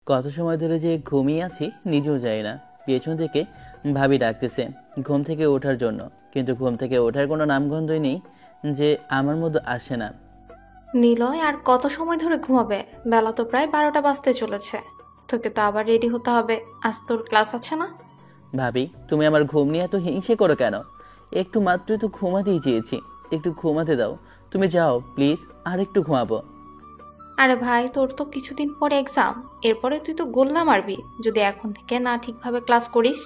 কত সময় ধরে যে ঘুমিয়ে আছি নিজেও জানি না। পেছন থেকে ভাবি ডাকতেছে ঘুম থেকে ওঠার জন্য, কিন্তু ঘুম থেকে ওঠার কোনো নামগন্ধই নেই, যে আমার মধ্যে আসে না। নিলয়, আর কত সময় ধরে ঘুমাবে? বেলা তো প্রায় 12টা বাজতে চলেছে। তোকে তো আবার রেডি হতে হবে, আজ তোর ক্লাস আছে না? ভাবি, তুমি আমার ঘুম নিয়ে এত হিংসে করো কেন? একটু মাত্রই তো ঘুমাতেই চেয়েছি, একটু ঘুমাতে দাও। তুমি যাও প্লিজ, আর একটু ঘুমাবো। আরে ভাই, তোর তো কিছুদিন পরে এক্সাম, এরপরে তুই তো গোল্লা মারবি যদি এখন থেকে না ঠিকভাবে ক্লাস করিস।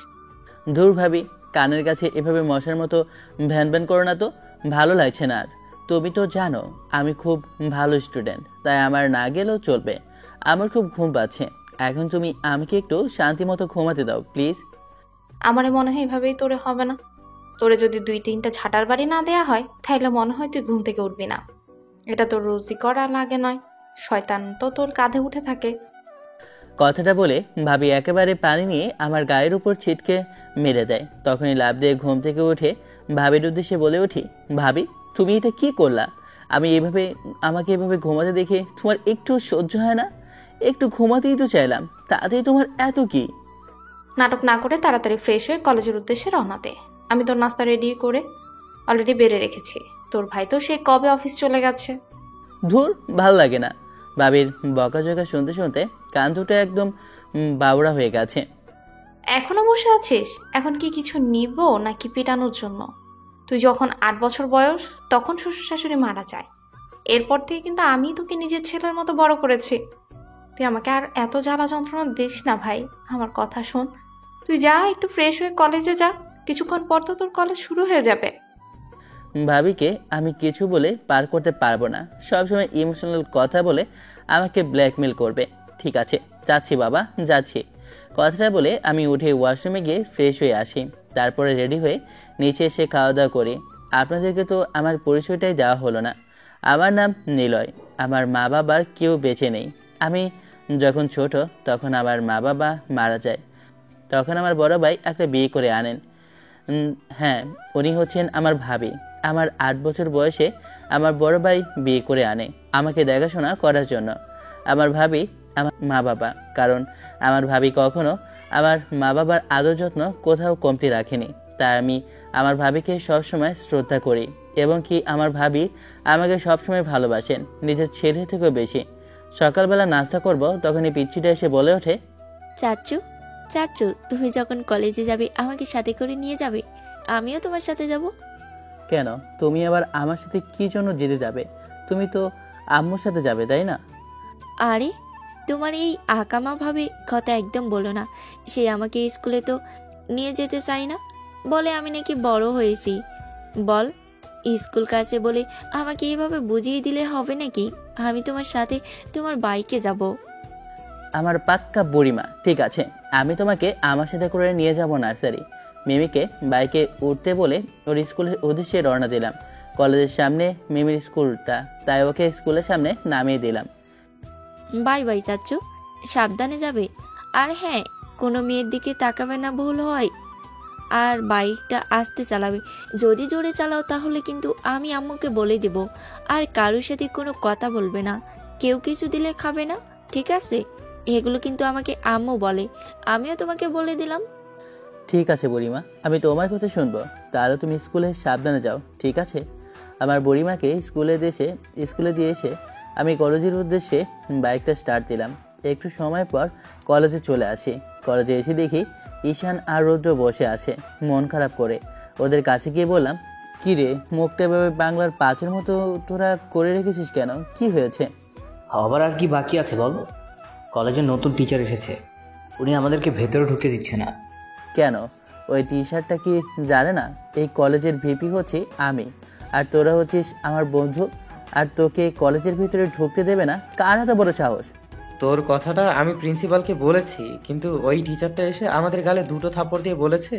ধুর ভাবি, কানের কাছে এভাবে মশার মতো ভ্যান ভ্যান করো না তো, ভালো লাগছে না আর। তুমি তো জানো আমি খুব ভালো স্টুডেন্ট, তাই আমার না গেলেও চলবে। আমার খুব ঘুম পাচ্ছে, এখন তুমি আমাকে একটু শান্তি মতো ঘুমাতে দাও প্লিজ। আমারে মনে হয় এভাবেই তোরে হবে না। তোরে যদি 2-3টা ঝাঁটার বাড়ি না দেয়া হয়, তাহলে মনে হয় তুই ঘুম থেকে উঠবি না। এটা তোর রোজই করা লাগে নয়, শয়তান তো তোর কাঁধে উঠে থাকে। কথাটা বলে ভাবি একেবারে পানি নিয়ে আমার গায়ের উপর ছিটকে মেরে দেয়। তখনই লাফ দিয়ে ঘুম থেকে উঠে ভাবির উদ্দেশ্যে বলে উঠি, ভাবি তুমি এটা কি করলা? আমাকে এভাবে ঘুমাতে দেখে তোমার একটু সহ্য হয় না? একটু ঘুমাতেই তো চাইলাম, তাতেই তোমার এত কি? নাটক না করে তাড়াতাড়ি ফ্রেশ হয়ে কলেজের উদ্দেশ্যে রওনা দে। আমি তোর নাস্তা রেডি করে অলরেডি বেড়ে রেখেছি। তোর ভাই তো সে কবে অফিস চলে গেছে। ধুর, ভাল লাগে না। ভাবির বকাঝকা শুনতে শুনতে কান দুটো একদম বাউড়া হয়ে গেছে। এখনো বসে আছিস? এখন কি কিছু নিব নাকি পিটানোর জন্য? তুই যখন 8 বছর বয়স, তখন শ্বশুর শাশুড়ি মারা যায়। এরপর থেকে কিন্তু আমি তোকে নিজের ছেলের মতো বড় করেছি। তুই আমাকে আর এত জ্বালা যন্ত্রণা দিস না ভাই, আমার কথা শোন। তুই যা, একটু ফ্রেশ হয়ে কলেজে যা। কিছুক্ষণ পর তো তোর কলেজ শুরু হয়ে যাবে। ভাবিকে আমি কিছু বলে পার করতে পারবো না, সবসময় ইমোশনাল কথা বলে আমাকে ব্ল্যাকমেল করবে। ঠিক আছে, যাচ্ছি বাবা, যাচ্ছি। কথাটা বলে আমি উঠে ওয়াশরুমে গিয়ে ফ্রেশ হয়ে আসি, তারপরে রেডি হয়ে নিচে এসে খাওয়া দাওয়া করি। আপনাদেরকে তো আমার পরিচয়টাই দেওয়া হলো না। আমার নাম নিলয়। আমার মা বাবার কেউ বেঁচে নেই। আমি যখন ছোট তখন আমার মা বাবা মারা যায়। তখন আমার বড় ভাই একটা বিয়ে করে আনেন। হ্যাঁ, উনি হচ্ছেন আমার ভাবি। আমার 8 বছর বয়সে আমার বড় ভাই বিয়ে করে আনে আমাকে দেখাশোনা করার জন্য। আমার ভাবি আমার মা বাবা, কারণ আমার ভাবি কখনো আমার মা বাবার আদর যত্ন কোথাও কমতি রাখেনি। তাই আমি আমার ভাবিকে সবসময় শ্রদ্ধা করি, এবং কি আমার ভাবি আমাকে সবসময় ভালোবাসেন, নিজের ছেলে থেকেও বেশি। সকালবেলা নাস্তা করব, তখন এই পিচ্ছিটা এসে বলে ওঠে, চাচু, চাচু, তুমি যখন কলেজে যাবে আমাকে সাথে করে নিয়ে যাবে? আমিও তোমার সাথে যাব। কেন, তুমি আবার আমার সাথে কি জন্য যেতে যাবে? তুমি তো আম্মুর সাথে যাবে, তাই না? আরে, তোমার এই আকামা ভাবে কথা একদম বলো না। সে আমাকে স্কুলে তো নিয়ে যেতে চাই না, বলে আমি নাকি বড় হয়েছি। বল, স্কুল কাছে বলে আমাকে এভাবে বুঝিয়ে দিলে হবে নাকি? আমি তোমার সাথে তোমার বাইকে যাব। আমার পাক্কা বুড়িমা। ঠিক আছে, আমি তোমাকে আমার সাথে করে নিয়ে যাব নার্সারি। মিমিকে বাইকে উঠতে বলে ওর স্কুলের উদ্দেশ্যে রওনা দিলাম। কলেজের সামনে মিমির স্কুলটা, তাই ওকে স্কুলের সামনে নামিয়ে দিলাম। বাই বাই চাচু, সাবধানে যাবে। আর হ্যাঁ, কোনো মেয়ের দিকে তাকাবে না ভুল হয়। আর বাইকটা আস্তে চালাবে। যদি জোরে চালাও তাহলে কিন্তু আমি আম্মুকে বলে দেব। আর কারোর সাথে কোনো কথা বলবে না, কেউ কিছু দিলে খাবে না, ঠিক আছে? এগুলো কিন্তু আমাকে আম্মু বলে, আমিও তোমাকে বলে দিলাম। ঠিক আছে বুড়িমা, আমি তোমার কথা শুনবো। তাহলে তুমি স্কুলে সাবধানে যাও, ঠিক আছে? আমার বুড়িমাকে স্কুলে দিয়ে এসে আমি কলেজের উদ্দেশ্যে বাইকটা স্টার্ট দিলাম। একটু সময় পর কলেজে চলে আসি। কলেজে এসে দেখি ঈশান আর রৌদ্র বসে আছে মন খারাপ করে। ওদের কাছে গিয়ে বললাম, কি রে, মুখটা এভাবে বাংলার 5-এর মতো তোরা করে রেখেছিস কেন? কি হয়েছে? হবার আর কি বাকি আছে বল? কলেজে নতুন টিচার এসেছে, উনি আমাদেরকে ভেতরে ঢুকতে দিচ্ছে না। কেন, ওই টি শার্টটা কি জানে না এই কলেজের ভিপি হচ্ছে আমি, আর তোরা হচ্ছিস আমার বন্ধু, আর তোকে কলেজের ভিতরে ঢুকতে দেবে না? কার এত বড় সাহস? তোর কথাটা আমি প্রিন্সিপালকে বলেছি, কিন্তু ওই টিচারটা এসে আমাদের গালে 2টো থাপ্পড় দিয়ে বলেছে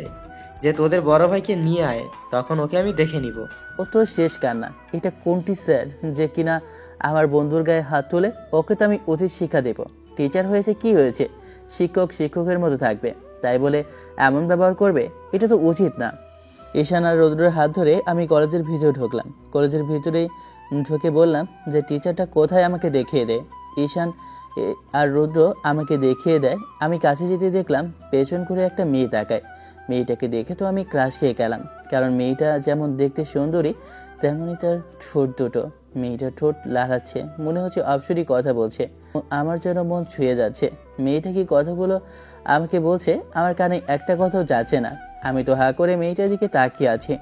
যে তোদের বড় ভাইকে নিয়ে আয়, তখন ওকে আমি দেখে নিব। ও তো শেষ কান্না। এটা কোন টিচার যে কিনা আমার বন্ধুর গায়ে হাত তুলে? ওকে তো আমি উচিত শিক্ষা দেব। টিচার হয়েছে কি হয়েছে, শিক্ষক শিক্ষকের মতো থাকবে, তাই বলে এমন ব্যবহার করবে? এটা তো উচিত না। ঈশান আর রৌদ্রের হাত ধরে আমি কলেজের ভিতরে ঢুকলাম। কলেজের ভিতরেই ঢুকে বললাম যে টিচারটা কোথায়, আমাকে দেখিয়ে দে। ঈশান আর রুদ্র আমাকে দেখিয়ে দেয়। আমি কাছে যেতে দেখলাম পেছন করে একটা মেয়ে তাকায়। মেয়েটাকে দেখে তো আমি ক্রাশ খেয়ে গেলাম, কারণ মেয়েটা যেমন দেখতে সুন্দরী তেমনই তার ঠোঁট দুটো। মেয়েটার ঠোঁট লাড়াচ্ছে, মনে হচ্ছে অপসরি কথা বলছে। আমার যেন মন ছুঁয়ে যাচ্ছে। মেয়েটা কি কথাগুলো আমাকে বলছে আমার কানে একটা কথাও যাচ্ছে না। আমি তো হা করে মেয়েটার দিকে তাকিয়ে আছি।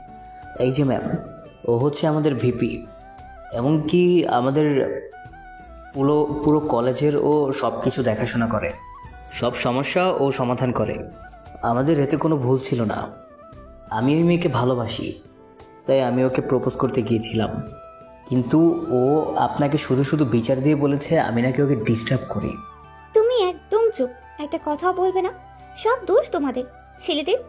এই যে ম্যাম, ও হচ্ছে আমাদের ভিপি, এমনকি আমাদের পুরো পুরো কলেজের ও সব কিছু দেখাশোনা করে, সব সমস্যা ও সমাধান করে। আমাদের এতে কোনো ভুল ছিল না। আমি ওই মেয়েকে ভালোবাসি, তাই আমি ওকে প্রপোজ করতে গিয়েছিলাম, কিন্তু ও আপনাকে শুধু শুধু বিচার দিয়ে বলেছে আমি নাকি ওকে ডিস্টার্ব করি। তুমি একদম চুপ, একটা কথাও বলবে না। সব দোষ তোমাদের ছেলেদের।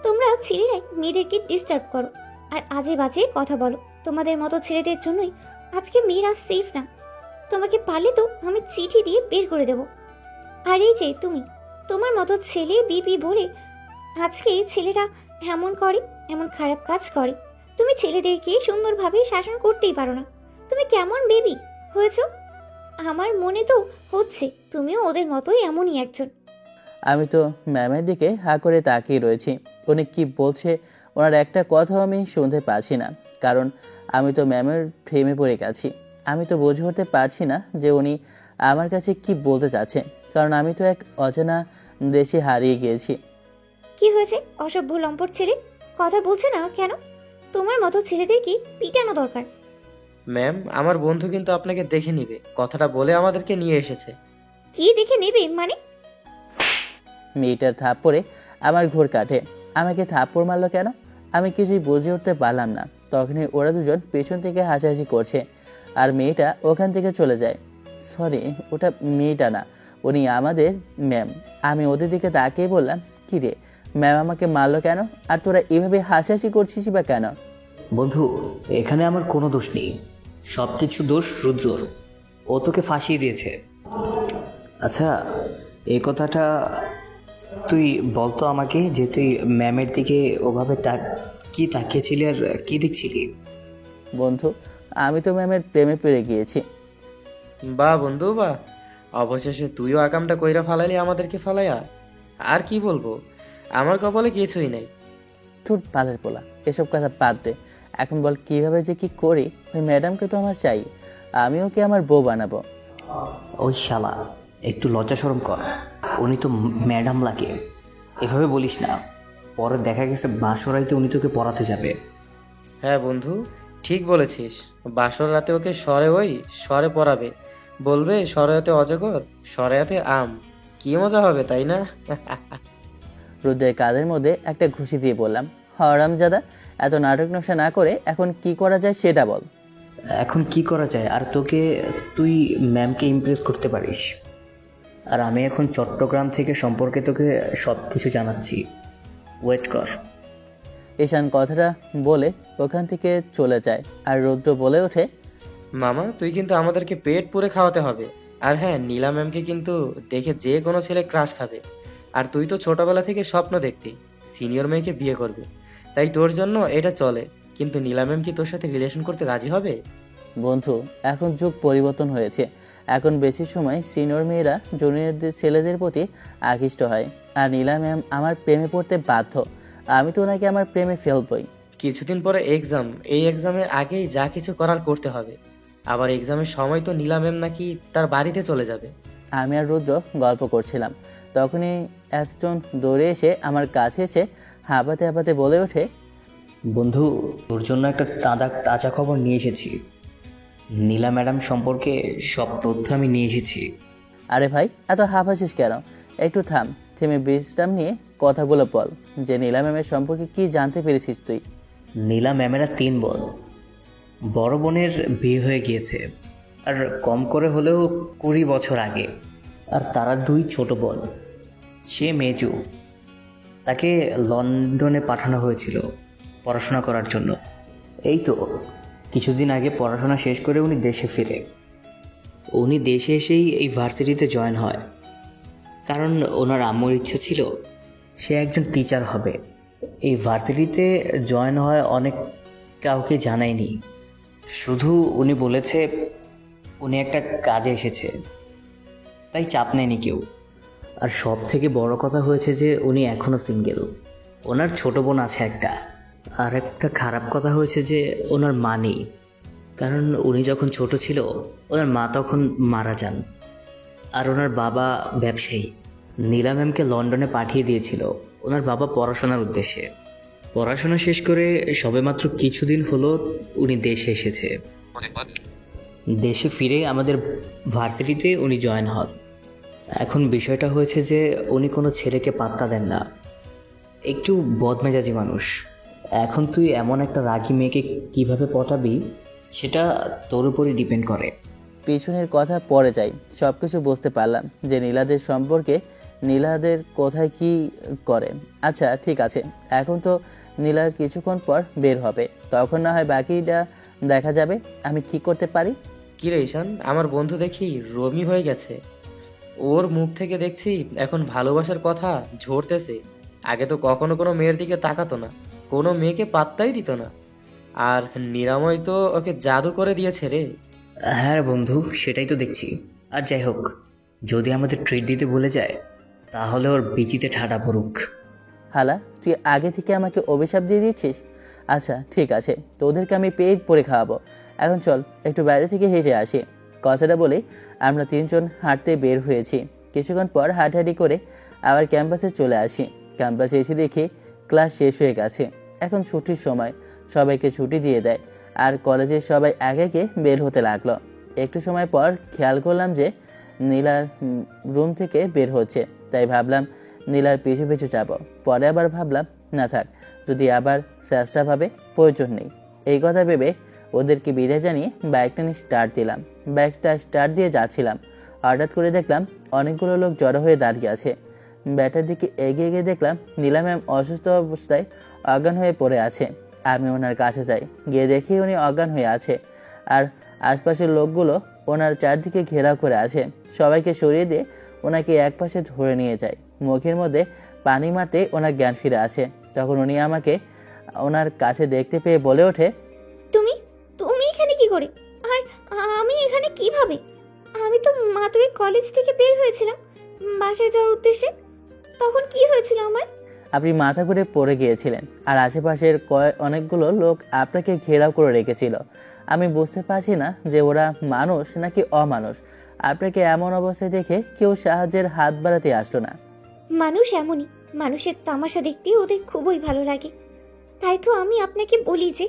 তোমরা ছেলেরাই মেয়েদেরকে ডিস্টার্ব করো আর আজে বাজে কথা বলো। তোমাদের মতো ছেলেদের জন্যই আজকে মেয়েরা সেফ না। তোমাকে পারলে তো আমি চিঠি দিয়ে বের করে দেব। আর এই যে তুমি, তোমার মতো ছেলে বিপি বলে আজকে ছেলেরা এমন করে, এমন খারাপ কাজ করে। তুমি ছেলেদেরকে সুন্দরভাবে শাসন করতেই পারো না। তুমি কেমন বেবি হয়েছো? আমার মনে তো হচ্ছে তুমিও ওদের মতোই এমনই একজন। আমি তো ম্যামের দিকে হা করে তাকিয়ে রয়েছি। উনি কি বলছে ওনার একটা কথাও আমি শুনতে পাচ্ছি না, কারণ আমি তো ম্যামের প্রেমে পড়ে গেছি। আমি তো বুঝে উঠতে পারছি না যে উনি আমার কাছে কি বলতে চাচ্ছে, কারণ আমি তো এক অজানা দেশে হারিয়ে গিয়েছি। কি হয়েছে অসভ্য লম্পট ছেলে? কথা বলছে না কেন? তোমার মতো ছেলেদের কি পিটানো দরকার? ম্যাম, আমার বন্ধু কিন্তু আপনাকে দেখে নিবে, কথাটা বলে আমাদেরকে নিয়ে এসেছে। কি দেখে নেবে মানে? মেয়েটার থাপ্পড়ে আমার ঘোর কাটে। আমাকে থাপ্পড় মারলো কেন আমি কিছুই বুঝে উঠতে পারলাম না। তখনই ওরা দুজন পেছন থেকে হাসাহাসি করছে আর মেয়েটা ওখান থেকে চলে যায়। সরি, ওটা মেয়েটা না, উনি আমাদের ম্যাম। আমি ওদের দিকে তাকিয়ে বললাম, কি রে ম্যাম আমাকে মারলো কেন, আর তোরা এভাবে হাসাহাসি করছিস বা কেন? বন্ধু, এখানে আমার কোনো দোষ নেই, সব কিছু দোষ রুদ্রর। ও তোকে ফাঁসিয়ে দিয়েছে। আচ্ছা, এই কথাটা তুই বলতো আমাকে, যে তুই ম্যামের দিকে ওভাবে কি তাকিয়েছিলি আর কি দেখছিলি? বন্ধু, আমি তো ম্যামের প্রেমে পড়ে গিয়েছি। বাহ বন্ধু বাহ, অবশেষে তুইও আকামটা কইরা ফালাইলি আমাদেরকে ফালাইয়া। আর কি বলবো, আমার কপালে কিছুই নাই। তোর পালের পোলা, এসব কথা বাদ দে। এখন বল কিভাবে যে কি করি। ওই ম্যাডামকে তো আমার চাই, আমি ওকে আমার বউ বানাবো। ওই শালা, একটু লজ্জা শরম কর। উনি তো ম্যাডাম লাগে, এভাবে বলিস না। পরে দেখা গেছে বাসরাইতে উনি তোকে পড়াতে যাবে। হ্যাঁ বন্ধু, ঠিক বলেছিস। বাসর রাতে ওকে স্বরে পড়াবে, বলবে সরেয়াতে অজগর সরেয়াতে আম। কি মজা হবে তাই না? রুদ্রের কাঁধের মধ্যে একটা ঘুষি দিয়ে বললাম, হরামজাদা, এত নাটক নকশা না করে এখন কি করা যায় সেটা বল। এখন কি করা যায় আর তুই ম্যামকে ইমপ্রেস করতে পারিস। আর আমি এখন চট্টগ্রাম থেকে সম্পর্কে তোকে সব কিছু জানাচ্ছি, ওয়েট কর। ঈশান কথাটা বলে ওখান থেকে চলে যায় আর রুদ্র বলে ওঠে, মামা, তুই কিন্তু আমাদেরকে পেট পুরে খাওয়াতে হবে। আর হ্যাঁ, নীলা ম্যামকে কিন্তু দেখে যে কোনো ছেলে ক্রাশ খাবে। আর তুই তো ছোটবেলা থেকে স্বপ্ন দেখতি সিনিয়র মেয়েকে বিয়ে করবে, তাই তোর জন্য এটা চলে। কিন্তু নীলা ম্যাম কি তোর সাথে রিলেশন করতে রাজি হবে? বন্ধু, এখন যুগ পরিবর্তন হয়েছে। এখন বেশি সময় সিনিয়র মেয়েরা জুনিয়রদের ছেলেদের প্রতি আকৃষ্ট হয়। আর নীলা ম্যাম আমার প্রেমে পড়তে বাধ্য। আমি তো ওনাকে আমার প্রেমে ফেলবই। কিছুদিন পরে এক্সাম, এই এক্সামের আগেই যা কিছু করার করতে হবে। আবার এক্সামের সময় তো নীলা ম্যাম নাকি তার বাড়িতে চলে যাবে। আমি আর রুদ্র গল্প করছিলাম, তখনই একজন দৌড়ে এসে আমার কাছে এসে হাঁপাতে হাঁপাতে বলে ওঠে, বন্ধু, তোর জন্য একটা তাজা খবর নিয়ে এসেছি। নীলা ম্যাডাম সম্পর্কে সব তথ্য আমি নিয়ে এসেছি। আরে ভাই, এত হাঁপাচ্ছিস কেন? একটু থাম, থেমে বিশ্রাম নিয়ে কথাগুলো বল, যে নীলা ম্যামের সম্পর্কে কি জানতে পেরেছিস তুই? নীলা ম্যামেরা 3 বোন। বড় বোনের বিয়ে হয়ে গিয়েছে, আর কম করে হলেও 20 বছর আগে। আর তারা 2 ছোট বোন। সে মেজু, তাকে লন্ডনে পাঠানো হয়েছিল পড়াশোনা করার জন্য। এই তো কিছুদিন আগে পড়াশোনা শেষ করে উনি দেশে ফিরে। উনি দেশে এসেই এই ভার্সিটিতে জয়েন হয়, কারণ ওনার আম্মুর ইচ্ছা ছিল সে একজন টিচার হবে। এই ভার্সিটিতে জয়েন হয় অনেক কাউকে জানায়নি, শুধু উনি বলেছে উনি একটা কাজে এসেছে। তাই চাপ নেয়নি কেউ। আর সব থেকে বড় কথা হয়েছে যে উনি এখনও সিঙ্গেল। ওনার ছোট বোন আছে একটা। আর একটা খারাপ কথা হয়েছে যে ওনার মা নেই, কারণ উনি যখন ছোট ছিল ওনার মা তখন মারা যান। আর ওনার বাবা ব্যবসায়ী। নীলা ম্যামকে লন্ডনে পাঠিয়ে দিয়েছিল ওনার বাবা পড়াশোনার উদ্দেশ্যে। পড়াশোনা শেষ করে সবেমাত্র কিছুদিন হলো উনি দেশে এসেছে। দেশে ফিরে আমাদের ভার্সিটিতে উনি জয়েন হন। এখন বিষয়টা হয়েছে যে উনি কোনো ছেলেকে পাত্তা দেন না, একটু বদমেজাজি মানুষ। এখন তুই এমন একটা রাগী মেয়েকে কিভাবে পটাবি সেটা তোর উপরই ডিপেন্ড করে। পিছনের কথা পরে যাই, সব কিছু বুঝতে পারলাম যে নীলাদের সম্পর্কে নীলাদের কোথায় কি করে। আচ্ছা ঠিক আছে, এখন তো নীলা কিছুক্ষণ পর বের হবে, তখন না হয় বাকিটা দেখা যাবে। আমি কি করতে পারি? কি রে ঈশান, আমার বন্ধু দেখি রমি হয়ে গেছে। ওর মুখ থেকে দেখছি এখন ভালোবাসার কথা ঝরতেছে। আগে তো কখনো কোনো মেয়ের দিকে তাকাতো না, কোনো মেয়েকে পাত্তাই দিত না। আর নিরাময় তো ওকে জাদু করে দিয়েছে রে। হ্যাঁ রে বন্ধু, সেটাই তো দেখছি। আর যাই হোক, যদি আমাদের ট্রিট দিতে ভুলে যায় তাহলে ওর বিচিতে ঠাডা পড়ুক। হালা, তুই আগে থেকে আমাকে অভিশাপ দিয়ে দিচ্ছিস। আচ্ছা ঠিক আছে, তোদেরকে আমি পেট পরে খাওয়াবো। এখন চল একটু বাইরে থেকে হেঁটে আসি। কথাটা বলে আমরা তিনজন হাঁটতে বের হয়েছি। কিছুক্ষণ পর হাঁটাহাঁটি করে আবার ক্যাম্পাসে চলে আসি। ক্যাম্পাসে এসে দেখি ক্লাস শেষ হয়ে গেছে। এখন ছুটির সময়, সবাইকে ছুটি দিয়ে দেয়। আর কলেজের সবাই একে একে বের হতে লাগলো। একটু সময় পর খেয়াল করলাম যে নীলার রুম থেকে বের হচ্ছে, তাই ভাবলাম নীলার পিছু পিছু যাবো। পরে আবার ভাবলাম না থাক, যদি আবার চেষ্টা ভাবে প্রয়োজন নেই। এই কথা ভেবে ওদেরকে বিদায় জানিয়ে বাইকটা নিয়ে স্টার্ট দিলাম। বাইকটা স্টার্ট দিয়ে যাচ্ছিলাম, হঠাৎ করে দেখলাম অনেকগুলো লোক জড়ো হয়ে দাঁড়িয়ে আছে। ব্যাটার দিকে এগিয়ে গিয়ে দেখলাম নীলা ম্যাম অসুস্থ অবস্থায় অজ্ঞান হয়ে পড়ে আছে। আমি ওনার কাছে যাই, গিয়ে দেখি উনি অজ্ঞান হয়ে আছে। আর আশপাশের লোকগুলো ওনার চারদিকে ঘেরাও করে আছে। সবাইকে সরিয়ে দিয়ে ওনাকে একপাশে ধরে নিয়ে যায়। মুখের মধ্যে পানি মারতে ওনার জ্ঞান ফিরে আসে। তখন উনি আমাকে ওনার কাছে দেখতে পেয়ে বলে ওঠে, তুমি তুমি এখানে কি করে? আর আমি এখানে কিভাবে? আমি তো মাত্রই কলেজ থেকে বের হয়েছিলাম বাসায় যাওয়ার উদ্দেশ্যে। তখন কি হয়েছিল আমার? আপনি মাথা ঘুরে পড়ে গিয়েছিলেন আর আশেপাশের অনেকগুলো লোক আপনাকে ঘেরাও করে রেখেছিল। আমি বুঝতে পারছি না যে ওরা মানুষ নাকি অমানুষ। আপনাকে এমন অবস্থায় দেখে কেউ সাহায্যের হাত বাড়াতে আসলো না। মানুষ এমনই, মানুষের তামাশা দেখতে ওদের খুবই ভালো লাগে। তাই তো আমি আপনাকে বলি যে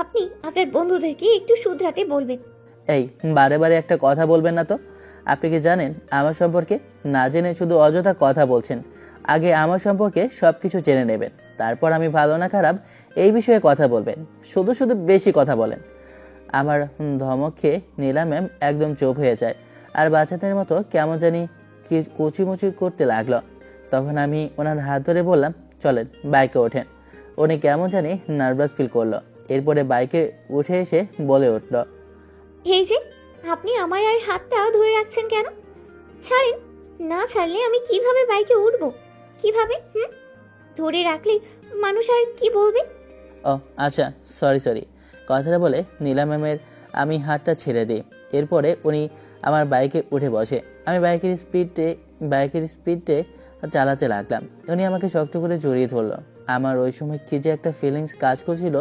আপনি আপনার বন্ধুদেরকে একটু শুধরাতে বলবেন। এই বারে বারে একটা কথা বলবেন না তো। আপনি কি জানেন আমার সম্পর্কে? না জেনে শুধু অযথা কথা বলছেন। আগে আমার সম্পর্কে সব কিছু জেনে নেবেন, তারপর আমি ভালো না খারাপ এই বিষয়ে কথা বলবেন। শুধু শুধু বেশি কথা বলেন। আমার ধমক খেয়ে নীলা ম্যাম একদম চুপ হয়ে যায় আর বাচ্চাদের মতো কেমন জানি কি কুচিমুচি করতে লাগলো। তখন আমি ওনার হাত ধরে বললাম, চলেন বাইকে ওঠেন। উনি কেমন জানি নার্ভাস ফিল করলো। এরপরে বাইকে উঠে এসে বলে উঠল, এই যে আপনি আমার আর হাতটা ধরে রাখছেন কেন? ছাড়েন, না ছাড়লে আমি কিভাবে বাইকে উঠবো? কিভাবে? ধরে রাখলে মানুষ আর কি বলবে? ও আচ্ছা, সরি। কথাটা বলে নীলা ম্যামের আমি হাতটা ছেড়ে দিই। এরপরে উনি আমার বাইকে উঠে বসে। আমি বাইকের স্পিডে চালাতে লাগলাম। উনি আমাকে শক্ত করে জড়িয়ে ধরলো। আমার ওই সময় কী যে একটা ফিলিংস কাজ করছিল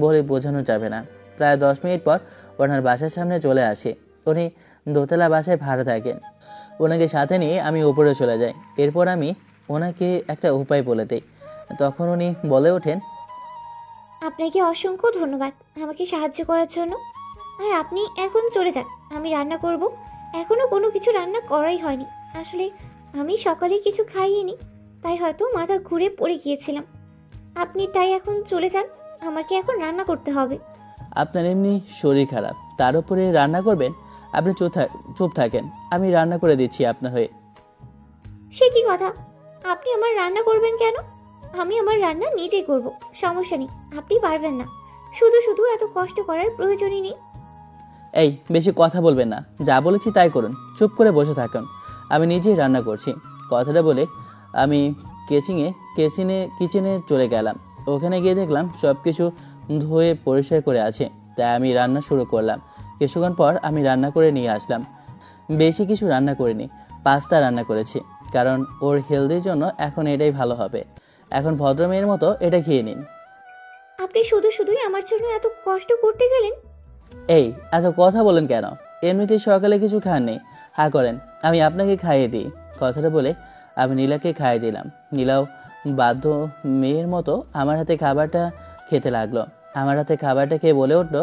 বলে বোঝানো যাবে না। প্রায় 10 মিনিট পর ওনার বাসার সামনে চলে আসি। উনি দোতলা বাসায় ভাড়া থাকেন। ওনাকে সাথে নিয়ে আমি উপরে চলে যাই। এরপর আমি ওনাকে একটা উপায় বলে দিই। তখন উনি বলে ওঠেন, আপনাকে অসংখ্য ধন্যবাদ আমাকে সাহায্য করার জন্য। আর আপনি এখন চলে যান, আমি রান্না করব। এখনো কোনো কিছু রান্না করাই হয়নি। আসলে আমি সকালে কিছু খাইনি, তাই হয়তো মাথা ঘুরে পড়ে গিয়েছিলাম। আপনি তাই এখন চলে যান, আমাকে এখন রান্না করতে হবে। আপনার এমনি শরীর খারাপ, তার উপরে রান্না করবেন? আপনি চুপ থাকেন, আমি রান্না করে দিচ্ছি আপনার হয়ে। সে কি কথা? আপনি আমার রান্না করবেন কেন? আমি আমার রান্না নিজেই করব, সমস্যা নেই। আপনি পারবেন না, শুধু শুধু এত কষ্ট করার প্রয়োজনই নেই। এই বেশি কথা বলবেন না, যা বলেছি তাই করুন। চুপ করে বসে থাকুন, আমি নিজেই রান্না করছি। কথাটা বলে আমি কিচেনে চলে গেলাম। ওখানে গিয়ে দেখলাম সব কিছু ধুয়ে পরিষ্কার করে আছে, তাই আমি রান্না শুরু করলাম। কিছুক্ষণ পর আমি রান্না করে নিয়ে আসলাম। বেশি কিছু রান্না করিনি, পাস্তা রান্না করেছি, কারণ ওর হেলদির জন্য এখন এটাই ভালো হবে। এখন ভদ্রমেয়ের মতো এটা খেয়ে নিন। আপনি শুধু শুধুই আমার জন্য এত কষ্ট করতে গেলেন। এই এত কথা বলেন কেন? এমনিতেই সকালে কিছু খাননি, হা করেন, আমি আপনাকে খাইয়ে দিই। কথাটা বলে আমি নীলাকে খাইয়ে দিলাম। নীলাও বাধ্য মেয়ের মতো আমার হাতে খাবারটা খেতে লাগলো। আমার হাতে খাবারটা খেয়ে বলে উঠলো,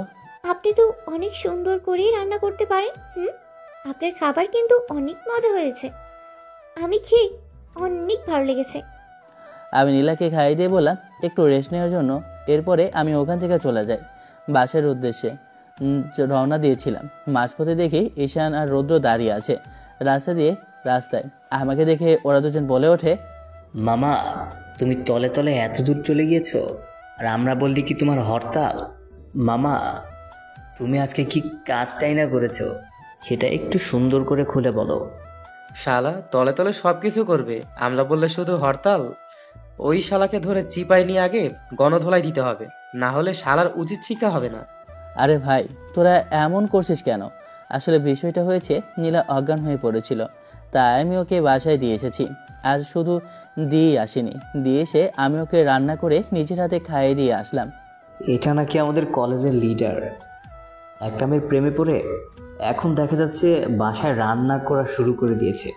আপনি তো অনেক সুন্দর করেই রান্না করতে পারেন। আপনার খাবার কিন্তু অনেক মজা হয়েছে, আমি খেয়ে অনেক ভালো লেগেছে। আমি নীলাকে খাইয়ে দিয়ে বললাম একটু রেস্ট নেওয়ার জন্য। এরপরে আমি ওখান থেকে চলে যাই বাসের উদ্দেশ্যে। রওনা দিয়েছিলাম, মাঝপথে দেখি ঈশান আর রৌদ্র দাঁড়িয়ে আছে রাস্তায়। আমাকে দেখে ওরা দুজন বলে ওঠে, মামা, তুমি তলে তলে এত দূর চলে গিয়েছো, আর আমরা বললি কি তোমার হরতাল? মামা, তুমি আজকে কি কাজটাই না করেছো, সেটা একটু সুন্দর করে খুলে বলো। শালা তলে তলে সবকিছু করবে, আমরা বললে শুধু হরতাল? ওই শালাকে ধরে চিপাই নিয়ে আগে গণধোলাই দিতে হবে, না হলে শালার উচিত শিক্ষা হবে না। আরে ভাই তোরা এমন করছিস কেন? আসলে বিষয়টা হয়েছে নীলা অজ্ঞান হয়ে পড়েছিল, তাই আমি ওকে বাসায় দিয়ে এসেছি। আর শুধু দিয়ে আসিনি, দিয়ে এসে আমি ওকে রান্না করে নিজের হাতে খাইয়ে দিয়ে আসলাম। এটা নাকি আমাদের কলেজের লিডার, একটা মেয়ের প্রেমে পড়ে এখন দেখা যাচ্ছে বাসায় রান্না করা শুরু করে দিয়েছে।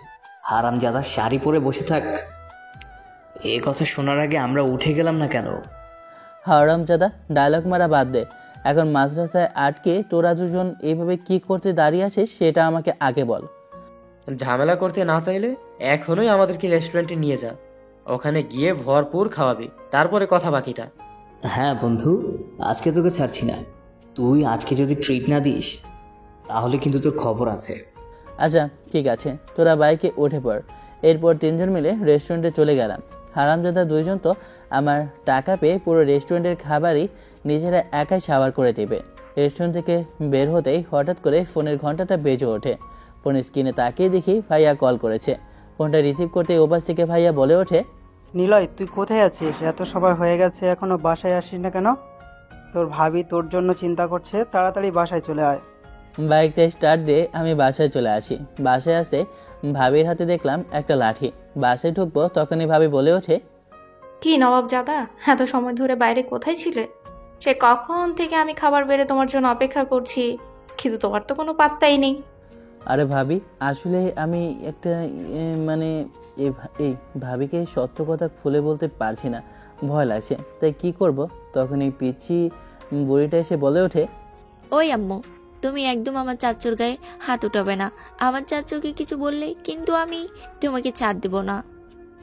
হারামজাদা শাড়ি পরে বসে থাক। এ কথা শোনার আগে আমরা উঠে গেলাম না কেন? হারামজাদা ডায়লগ মারা বাদ দে। এখন মাঝ রাস্তায় আটকে তোরা দুজন এইভাবে কি করতে দাঁড়িয়ে আছিস সেটা আমাকে আগে বল। ঝামেলা করতে না চাইলে এখনই আমাদেরকে রেস্টুরেন্টে নিয়ে যা, ওখানে গিয়ে ভরপুর খাওয়াবি, তারপরে কথা বাকিটা। হ্যাঁ বন্ধু, আজকে তোকে ছাড়ছি না। তুই আজকে যদি ট্রিট না দিস তাহলে কিন্তু তোর খবর আছে। আচ্ছা ঠিক আছে, তোরা বাইকে উঠে পড়। এরপর তিনজন মিলে রেস্টুরেন্টে চলে গেলাম। হারামজাদা দুইজন তো আমার টাকা পেয়ে পুরো রেস্টুরেন্টের খাবারই নিজেরা একাই সাবার করে দেবে। রেস্টুরেন্ট থেকে বের হতেই হঠাৎ করে ফোনের ঘন্টাটা বেজে ওঠে। ফোনের স্ক্রিনে তাকিয়ে দেখি ভাইয়া কল করেছে। ফোনটা রিসিভ করতে ওপাশ থেকে ভাইয়া বলে ওঠে, নিলয়, তুই কোথায় আছিস? এত সময় হয়ে গেছে, এখনো বাসায় আসিস না কেন? তোর ভাবি তোর জন্য চিন্তা করছে, তাড়াতাড়ি বাসায় চলে আয়। বাইকটা স্টার্ট দিয়ে আমি বাসায় চলে আসি। বাসায় আসতে ভাবির হাতে দেখলাম একটা লাঠি। বাসায় ঢুকবো তখনই ভাবি বলে ওঠে, কি নবাবজাদা, এত সময় ধরে বাইরে কোথায় ছিলে? সে কখন থেকে আমি খাবার বেড়ে তোমার জন্য অপেক্ষা করছি, কিন্তু তোমার তো কোনো পাত্তাই নেই। আরে ভাবি, আসলে আমি একটা মানে এই ভাবিকে সত্য কথা খুলে বলতে পারছি না, ভয় লাগছে, তাই কি করব। তখন এই পিচ্ছি বুড়িটা এসে বলে ওঠে, ওই আম্মু, তুমি একদম আমার চাচুর গায়ে হাত উঠাবে না। আমার চাচুকে কিছু বললে কিন্তু আমি তোমাকে ছাড় দেব না।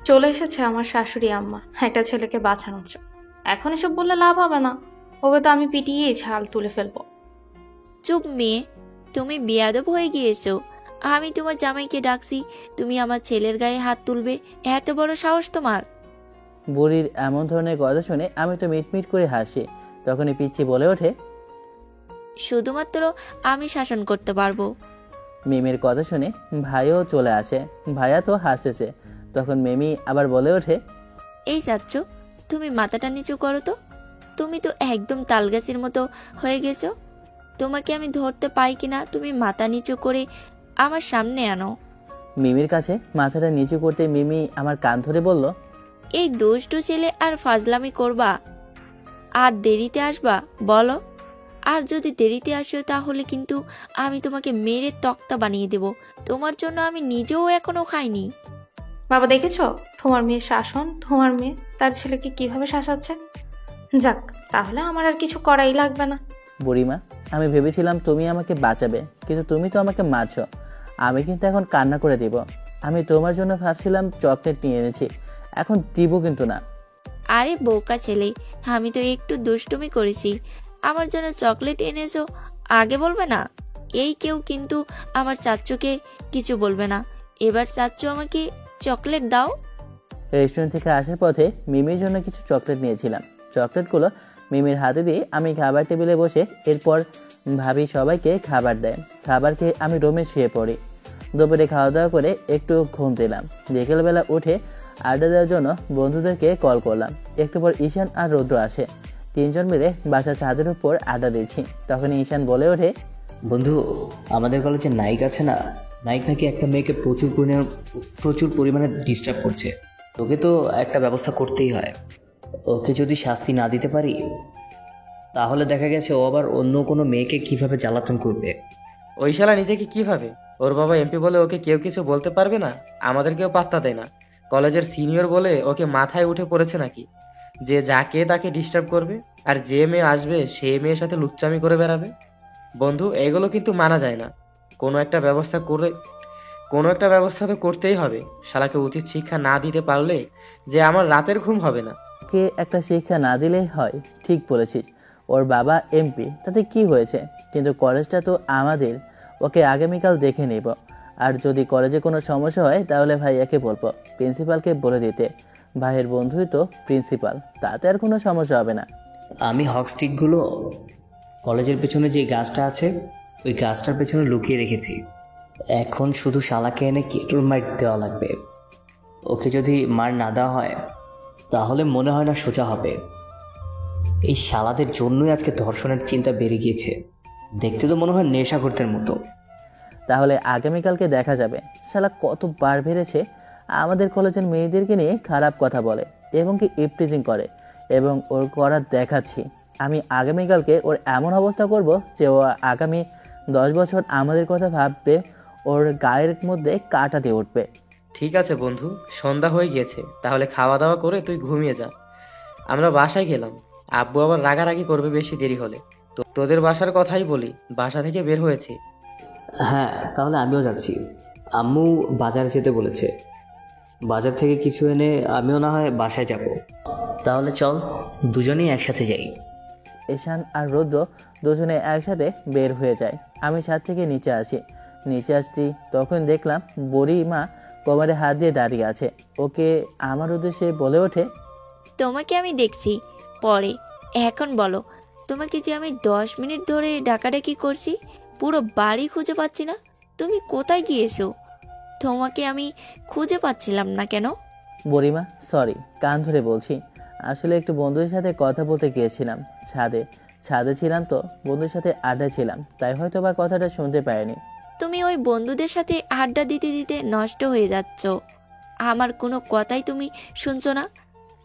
চলে এসেছে আমার শাশুড়ি আম্মা একটা ছেলেকে বাঁচানোর জন্য। এখন এসব বললে লাভ হবে না, ওকে তো আমি পিটিয়ে ছাল তুলে ফেলবো। চুপ মেয়ে, তুমি বেয়াদব হয়ে গিয়েছো। আমি তোমার জামাইকে ডাকছি, তুমি আমার ছেলের গায়ে হাত তুলবে? এত বড় সাহস তোমার? বুড়ির এমন ধরনের কথা শুনে আমি তো মিটমিট করে হাসি। তখনই পিচ্ছি বলে ওঠে, শুধুমাত্র আমি শাসন করতে পারবো। মিমির কথা শুনে ভাইও চলে আসে। ভাইয়া তো হাসতেছে। তখন মিমি আবার বলে ওঠে, এই চাচ্ছ, তুমি মাথাটা নিচু করো তো। তুমি তো একদম তালগাছের মতো হয়ে গেছো। তোমাকে আমি ধরতে পাই কিনা তুমি মাথা নিচু করে আমার সামনে আনো। মিমির কাছে মাথাটা নিচু করতে মিমি আমার কান ধরে বলল, এই দুষ্টু ছেলে আর ফাজলামি করবা? আর দেরিতে আসবা বলো? আর যদি দেরিতে আসো তাহলে কিন্তু আমি তোমাকে মেরে তক্তা বানিয়ে দেব। তোমার জন্য আমি নিজেও এখনো খাইনি। বাবা দেখেছো তোমার মেয়ের শাসন? তোমার মেয়ে তার ছেলেকে কিভাবে শাসাচ্ছে। যাক, তাহলে আমার আর কিছু করাই লাগবে না। বুড়িমা, আমি ভেবেছিলাম তুমি আমাকে বাঁচাবে, কিন্তু তুমি তো আমাকে মারছো। আমি কিন্তু এখন কান্না করে দিব। আমি তোমার জন্য ভাবছিলাম চকলেট নিয়ে এনেছি, এখন দিব কিন্তু না। আরে বোকা ছেলে, আমি তো একটু দুষ্টুমি করেছি। আমার জন্য চকলেট এনেছো, আগে বলবে না? এই কেউ কিন্তু আমার চাচ্চুকে কিছু বলবে না। এবার চাচ্চু আমাকে চকলেট দাও। রেস্টুরেন্ট থেকে আসার পথে মিমির জন্য কিছু চকলেট নিয়েছিলাম। চকলেটগুলো মিমির হাতে দিয়ে আমি খাবার টেবিলে বসে, এরপর ভাবি সবাইকে খাবার দেয়। খাবার খেয়ে আমি রুমে শুয়ে পড়ি। দুপুরে খাওয়া দাওয়া করে একটু ঘুম দিলাম। বিকেলবেলা উঠে আড্ডা দেওয়ার জন্য বন্ধুদেরকে কল করলাম। একটু পর ঈশান আর রৌদ্র আসে। তিনজন মিলে বাসার ছাদের উপর আড্ডা দিচ্ছি। তখন ঈশান বলে ওঠে, বন্ধু, আমাদের কলেজে নায়িকা আছে না, নায়ক নাকি একটা মেয়েকে প্রচুর পরিমাণে ডিস্টার্ব করছে। তোকে তো একটা ব্যবস্থা করতেই হয়। ওকে যদি শাস্তি না দিতে পারি তাহলে দেখা গেছে ও আবার অন্য কোনো মেয়েকে কিভাবে জ্বালাতন করবে। ওই শালা নিজেকে কি ভাবে? ওর বাবা এমপি বলে ওকে কেউ কিছু বলতে পারবে না? আমাদের কেউ পাত্তা দেয় না। কলেজের সিনিয়র বলে ওকে মাথায় উঠে পড়েছে নাকি যে যাকে তাকে ডিস্টার্ব করবে, আর যে মেয়ে আসবে সেই মেয়ের সাথে লুচ্চামি করে বেড়াবে? বন্ধু, এগুলো কিন্তু মানা যায় না। কোনো একটা ব্যবস্থা তো করতেই হবে। শালাকে উচিত শিক্ষা না দিতে পারলে যে আমার রাতের ঘুম হবে না। কে একটা শিক্ষা না দিলেই হয়। ঠিক বলেছিস, ওর বাবা এমপি, তাতে কি হয়েছে? কিন্তু কলেজটা তো আমাদের। ওকে আগামীকাল দেখে নেব। আর যদি কলেজে কোনো সমস্যা হয় তাহলে ভাইয়াকে বলবো প্রিন্সিপালকে বলে দিতে। ভাইয়ের বন্ধুই তো প্রিন্সিপাল, তাতে আর কোনো সমস্যা হবে না। আমি হকস্টিকগুলো কলেজের পেছনে যে গাছটা আছে ওই গাছটার পেছনে লুকিয়ে রেখেছি। এখন শুধু শালাকে এনে কেটুর মার দেওয়া লাগবে। ওকে যদি মার না দেওয়া হয় তাহলে মনে হয় না সোজা হবে। এই শালাদের জন্যই আজকে ধর্ষণের চিন্তা বেড়ে গিয়েছে। দেখতে তো মনে হয় নেশাখোরদের মতো। তাহলে আগামীকালকে দেখা যাবে। শালা কতবার বেড়েছে, আমাদের কলেজের মেয়েদেরকে নিয়ে খারাপ কথা বলে এবং কি ইপটিজিং করে, এবং ওর করার দেখাচ্ছি। আমি আগামীকালকে ওর এমন অবস্থা করব যে ও আগামী 10 বছর আমাদের কথা ভাববে, ওর গায়ের মধ্যে কাঁটা দিয়ে উঠবে। ঠিক আছে বন্ধু, সন্ধ্যা হয়ে গিয়েছে, তাহলে খাওয়া দাওয়া করে তুই ঘুমিয়ে যা। আমরা বাসায় গেলাম। আব্বু আবার রাগারাগি করবে বেশি দেরি হলে। তো তোদের বাসার কথাই বলি, বাসা থেকে বের হয়েছি। হ্যাঁ, তাহলে আমিও যাচ্ছি। আম্মু বাজারে যেতে বলেছে। বাজার থেকে কিছু এনে আমিও না হয় বাসায় যাব। তাহলে চল দুজনেই একসাথে যাই। ঈশান আর রৌদ্র দুজনে একসাথে বের হয়ে যায়। আমি ছাদ থেকে নিচে আসি। নিচে আসছি তখন দেখলাম বুড়ি মা কোমরে হাত দিয়ে দাঁড়িয়ে আছে। ওকে আমার উদ্দেশ্যে বলে ওঠে, তোমাকে আমি দেখছি পরে, এখন বলো, তোমাকে যে আমি 10 মিনিট ধরে ডাকাডাকি করছি, পুরো বাড়ি খুঁজে পাচ্ছি না। তুমি কোথায় গিয়েছো? তোমাকে আমি খুঁজে পাচ্ছিলাম না কেন? বুড়িমা সরি, কান ধরে বলছি। আসলে একটু বন্ধুদের সাথে কথা বলতে গিয়েছিলাম। ছাদে ছিলাম তো, বন্ধুদের সাথে আড্ডা ছিলাম, তাই হয়তো বা কথাটা শুনতে পাইনি। তুমি ওই বন্ধুদের সাথে আড্ডা দিতে দিতে নষ্ট হয়ে যাচ্ছ। আমার কোনো কথাই তুমি শুনছো না।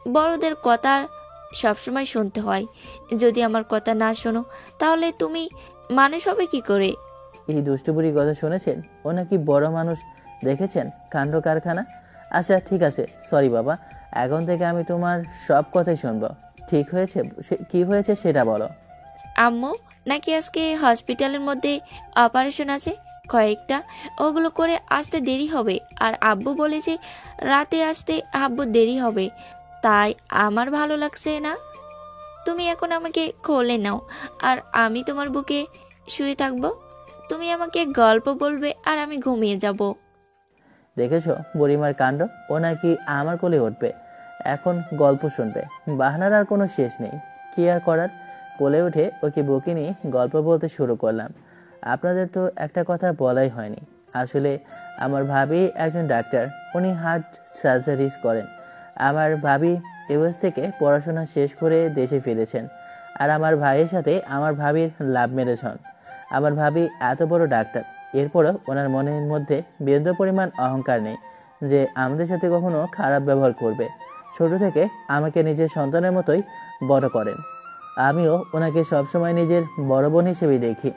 বড়দের কথা সবসময় শুনতে হয়। যদি আমার কথা না শোনো তাহলে তুমি মানুষ হবে কি করে? এই দুষ্টু বুড়ির কথা শুনেছেন? ও নাকি বড় মানুষ, দেখেছেন কাণ্ড কারখানা। আচ্ছা ঠিক আছে, সরি বাবা, এখন থেকে আমি তোমার সব কথাই শুনবো। ঠিক হয়েছে, কি হয়েছে সেটা বলো। আম্মু নাকি আজকে হসপিটালের মধ্যে অপারেশন আছে কয়েকটা, ওগুলো করে আসতে দেরি হবে। আর আব্বু বলেছে রাতে আসতে আব্বু দেরি হবে, তাই আমার ভালো লাগছে না। তুমি এখন আমাকে কোলে নাও আর আমি তোমার বুকে শুয়ে থাকবো। তুমি আমাকে গল্প বলবে আর আমি ঘুমিয়ে যাব। দেখেছো বুড়িমার কাণ্ড, ও নাকি আমার কোলে উঠবে, এখন গল্প শুনবে। বাহানার আর কোনো শেষ নেই। কি আর করার, কোলে উঠে ওকে বুকে নিয়ে গল্প বলতে শুরু করলাম। আপনাদের তো একটা কথা বলাই হয়নি। আসলে আমার ভাবি একজন ডাক্তার, উনি হার্ট সার্জারিজ করেন। আমার ভাবি ইউএস থেকে পড়াশোনা শেষ করে দেশে ফিরেছেন। আর আমার ভাইয়ের সাথে আমার ভাবির লাভ ম্যারেজ হন। আমার ভাবি এত বড় ডাক্তার, এরপরও ওনার মনের মধ্যে বিন্দু পরিমাণ অহংকার নেই যে আমাদের সাথে কখনো খারাপ ব্যবহার করবে। ছোট থেকে আমাকে নিজের সন্তানের মতোই বড় করেন। আমিও ওনাকে সবসময় নিজের বড় বোন হিসেবেই দেখি,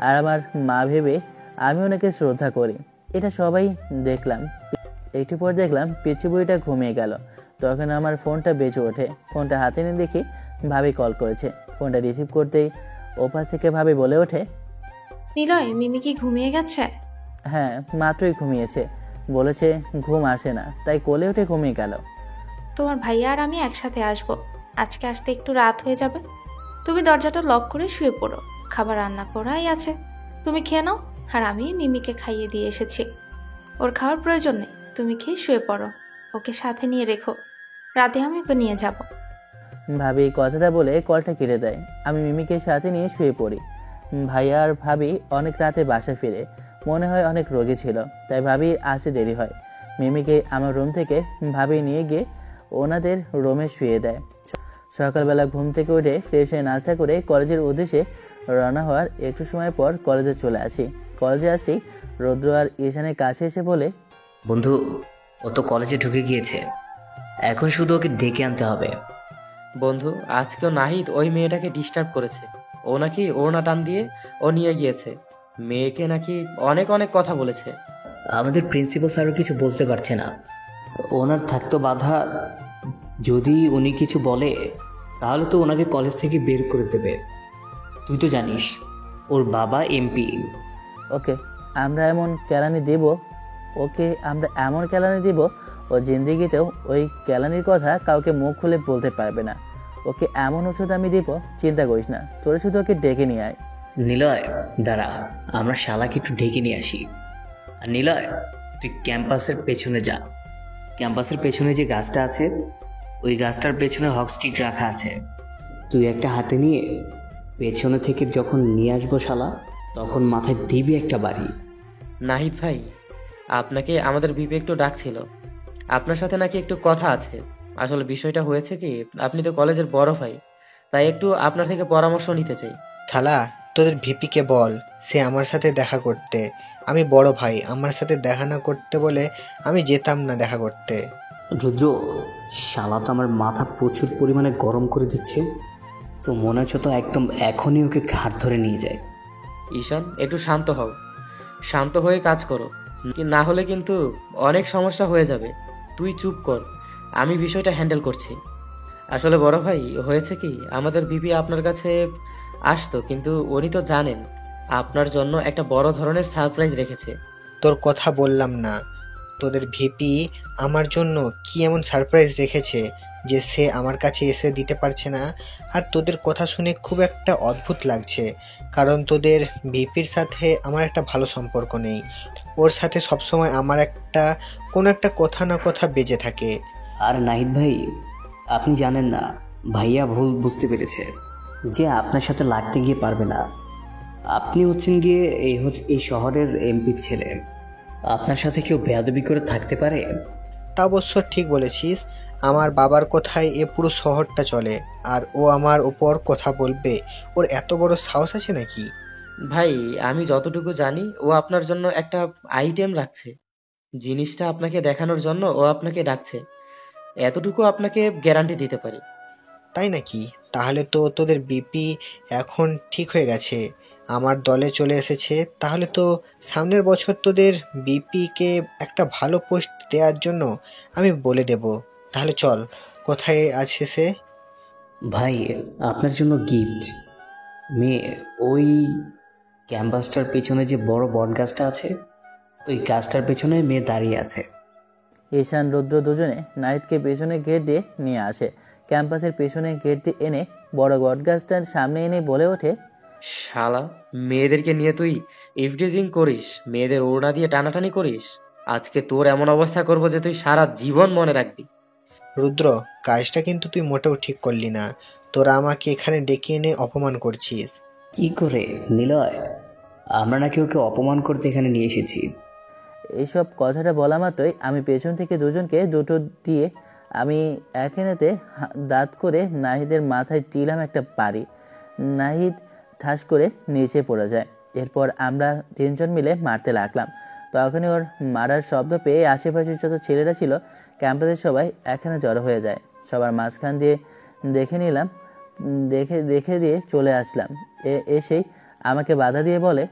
আর আমার মা ভেবে আমি ওনাকে শ্রদ্ধা করি। এটা সবাই দেখলাম। একটু পর দেখলাম পিছু বইটা ঘুমিয়ে গেল। তখন আমার ফোনটা বেজে ওঠে। ফোনটা হাতে নিয়ে দেখি ভাবি কল করেছে। ফোনটা রিসিভ করতেই ওপাশ থেকে ভাবি বলে ওঠে, নিলয়, মিমি কি ঘুমিয়ে গেছে? হ্যাঁ মাত্রই ঘুমিয়েছে, বলেছে ঘুম আসে না, তাই কোলে উঠে ঘুমিয়ে গেল। তোমার ভাইয়া আর আমি একসাথে আসবো। আজকে আসতে একটু রাত হয়ে যাবে। তুমি দরজাটা লক করে শুয়ে পড়ো। খাবার রান্না করাই আছে, তুমি খেয়ে নাও। আর আমি মিমিকে খাইয়ে দিয়ে এসেছি, ওর খাওয়ার প্রয়োজন নেই। তুমি খেয়ে শুয়ে পড়ো, ওকে সাথে নিয়ে রেখো। রাতে আমি ওকে নিয়ে যাব। ভাবি কথাটা বলে কলটা কেটে দেয়। আমি মিমিকে সাথে নিয়ে শুয়ে পড়ি। ভাইয়া আর ভাবি অনেক রাতে বাসা ফিরে, মনে হয় অনেক রোগী ছিল, তাই ভাবি আসতে দেরি হয়। মিমিকে আমার রুম থেকে ভাবি নিয়ে গিয়ে ওনাদের রুমে শুয়ে দেয়। সকালবেলা ঘুম থেকে উঠে ফ্রেশ হয়ে নাস্তা করে কলেজের উদ্দেশ্যে রওনা হওয়ার একটু সময় পর কলেজে চলে আসি। কলেজে আসতেই রৌদ্র আর ঈশানের কাছে এসে বলে, বন্ধু, ও তো কলেজে ঢুকে গিয়েছে, এখন শুধু ওকে ডেকে আনতে হবে। বন্ধু, আজকেও নাহিদ ওই মেয়েটাকে ডিস্টার্ব করেছে। ও নাকি ওড়না টান দিয়ে ও নিয়ে গিয়েছে। মেয়েকে নাকি অনেক অনেক কথা বলেছে। আমাদের প্রিন্সিপাল স্যারও কিছু বলতে পারছে না, ওনার থাকতো বাধা। যদি উনি কিছু বলে তাহলে তো ওনাকে কলেজ থেকে বের করে দেবে। তুই তো জানিস ওর বাবা এমপি। ওকে আমরা এমন কেলানি দেব, ওকে আমরা এমন কেলানি দেব, ও জিন্দিগিতেও ওই কেলানির কথা কাউকে মুখ খুলে বলতে পারবে না। ওকে এমন ওষুধ আমি দিব, চিন্তা করিস না, তোরা শুধু ওকে ডেকে নিয়ে আয়। নিলয় দাঁড়া, আমরা শালাকে একটু ঢেকে নিয়ে আসি। আর নিলয়, তুই ক্যাম্পাসের পেছনে যা। ক্যাম্পাসের পেছনে যে গাছটা আছে, ওই গাছটার পেছনে হক স্টিক রাখা আছে। তুই একটা হাতে নিয়ে পেছনে থেকে যখন নিয়ে আসবো শালা, তখন মাথায় দিবি একটা বাড়ি। নাহিদ ভাই, আপনাকে আমাদের বিপি একটু ডাকছিল। আপনার সাথে নাকি একটু কথা আছে। আসলে বিষয়টা হয়েছে কি, আপনি তো কলেজের বড় ভাই, তাই একটু আপনার থেকে পরামর্শ নিতে চাই। শালা, তোদের ভিপিকে বল সে আমার সাথে দেখা করতে। আমি বড় ভাই, আমার সাথে দেখা না করতে বলে আমি যেতাম না দেখা করতে। রুদ্র, শালা তো আমার মাথা প্রচুর পরিমাণে গরম করে দিচ্ছে। তো মনে হচ্ছে তো একদম এখনই ওকে ঘাট ধরে নিয়ে যায়। ঈশান, একটু শান্ত হও, শান্ত হয়ে কাজ করো, না হলে কিন্তু অনেক সমস্যা হয়ে যাবে। তুই চুপ কর, আমি বিষয়টা হ্যান্ডেল করছি। আসলে বড় ভাই, হয়েছে কি, আমাদের বিপি আপনার কাছে আসতো, কিন্তু উনি তো জানেন আপনার জন্য একটা বড় ধরনের সারপ্রাইজ রেখেছে। তোর কথা বললাম না, তোদের ভিপি আমার জন্য কি এমন সারপ্রাইজ রেখেছে যে সে আমার কাছে এসে দিতে পারছে না। আর তোদের কথা শুনে খুব একটা অদ্ভুত লাগছে, কারণ তোদের ভিপির সাথে আমার একটা ভালো সম্পর্ক নেই। ওর সাথে সবসময় আমার কোনো একটা কথা না কথা বেজে থাকে। আর নাহিদ ভাই, আপনি জানেন না, ভাইয়া ভুল বুঝতে পেরেছে যে আপনার সাথে লাগতে গিয়ে পারবে না। আপনি হচ্ছেন গিয়ে এই শহরের এমপির ছেলে। আপনার সাথে কেউ বেয়াদবি করে থাকতে পারে? তা অবশ্য ঠিক বলেছিস, আমার বাবার কথায় এ পুরো শহরটা চলে, আর ও আমার ওপর কথা বলবে? ওর এত বড় সাহস আছে নাকি? ভাই, আমি যতটুকু জানি ও আপনার জন্য একটা আইটেম রাখছে। জিনিসটা আপনাকে দেখানোর জন্য ও আপনাকে ডাকছে, এতটুকু আপনাকে গ্যারান্টি দিতে পারি। তাই নাকি? তাহলে তো তোদের বিপি এখন ঠিক হয়ে গেছে, আমার দলে চলে এসেছে। তাহলে তো সামনের বছর তোদের বিপিকে একটা ভালো পোস্ট দেওয়ার জন্য আমি বলে দেব। তাহলে চল, কোথায় আছে সে? ভাই, আপনার জন্য গিফট। মেয়ে, ওই ক্যাম্পাসটার পেছনে যে বড় বট গাছটা আছে, ওই গাছটার পেছনে মেয়ে দাঁড়িয়ে আছে। ঈশান রৌদ্র দুজনে নাহিদকে পেছনে গেট দিয়ে নিয়ে আসে। ক্যাম্পাসের পেছনে গেট দিয়ে এনে বড় বটগাছটার সামনে এনে বলে ওঠে, শালা, মেয়েদেরকে নিয়ে তুই ইফটিজিং করিস, মেয়েদের ওড়না দিয়ে টানাটানি করিস। আজকে তোর এমন অবস্থা করব যে তুই সারা জীবন মনে রাখবি। রুদ্র, কাজটা কিন্তু তুই মোটেও ঠিক করলি না। তোরা আমাকে এখানে ডেকে এনে অপমান করছিস। কি করে নিলয়? আমরা নাকি ওকে অপমান করতে এখানে নিয়ে এসেছি? এইসব কথাটা বলা মাত্রই আমি পেছন থেকে দুজনকে দুটো দিয়ে আমি এখানেতে দাঁত করে নাহিদের মাথায় দিলাম একটা বাড়ি। নাহিদ ঠাস করে নিচে পড়ে যায়। এরপর আমরা তিনজন মিলে মারতে লাগলাম। তখনই ওর মারার শব্দ পেয়ে আশেপাশের যত ছেলেরা ছিল ক্যাম্পাসের সবাই এখানে জড়ো হয়ে যায়। সবার মাঝখান দিয়ে দেখে নিলাম, দেখে দিয়ে চলে আসলাম। এসেই আমাকে বাধা দিয়ে বলে,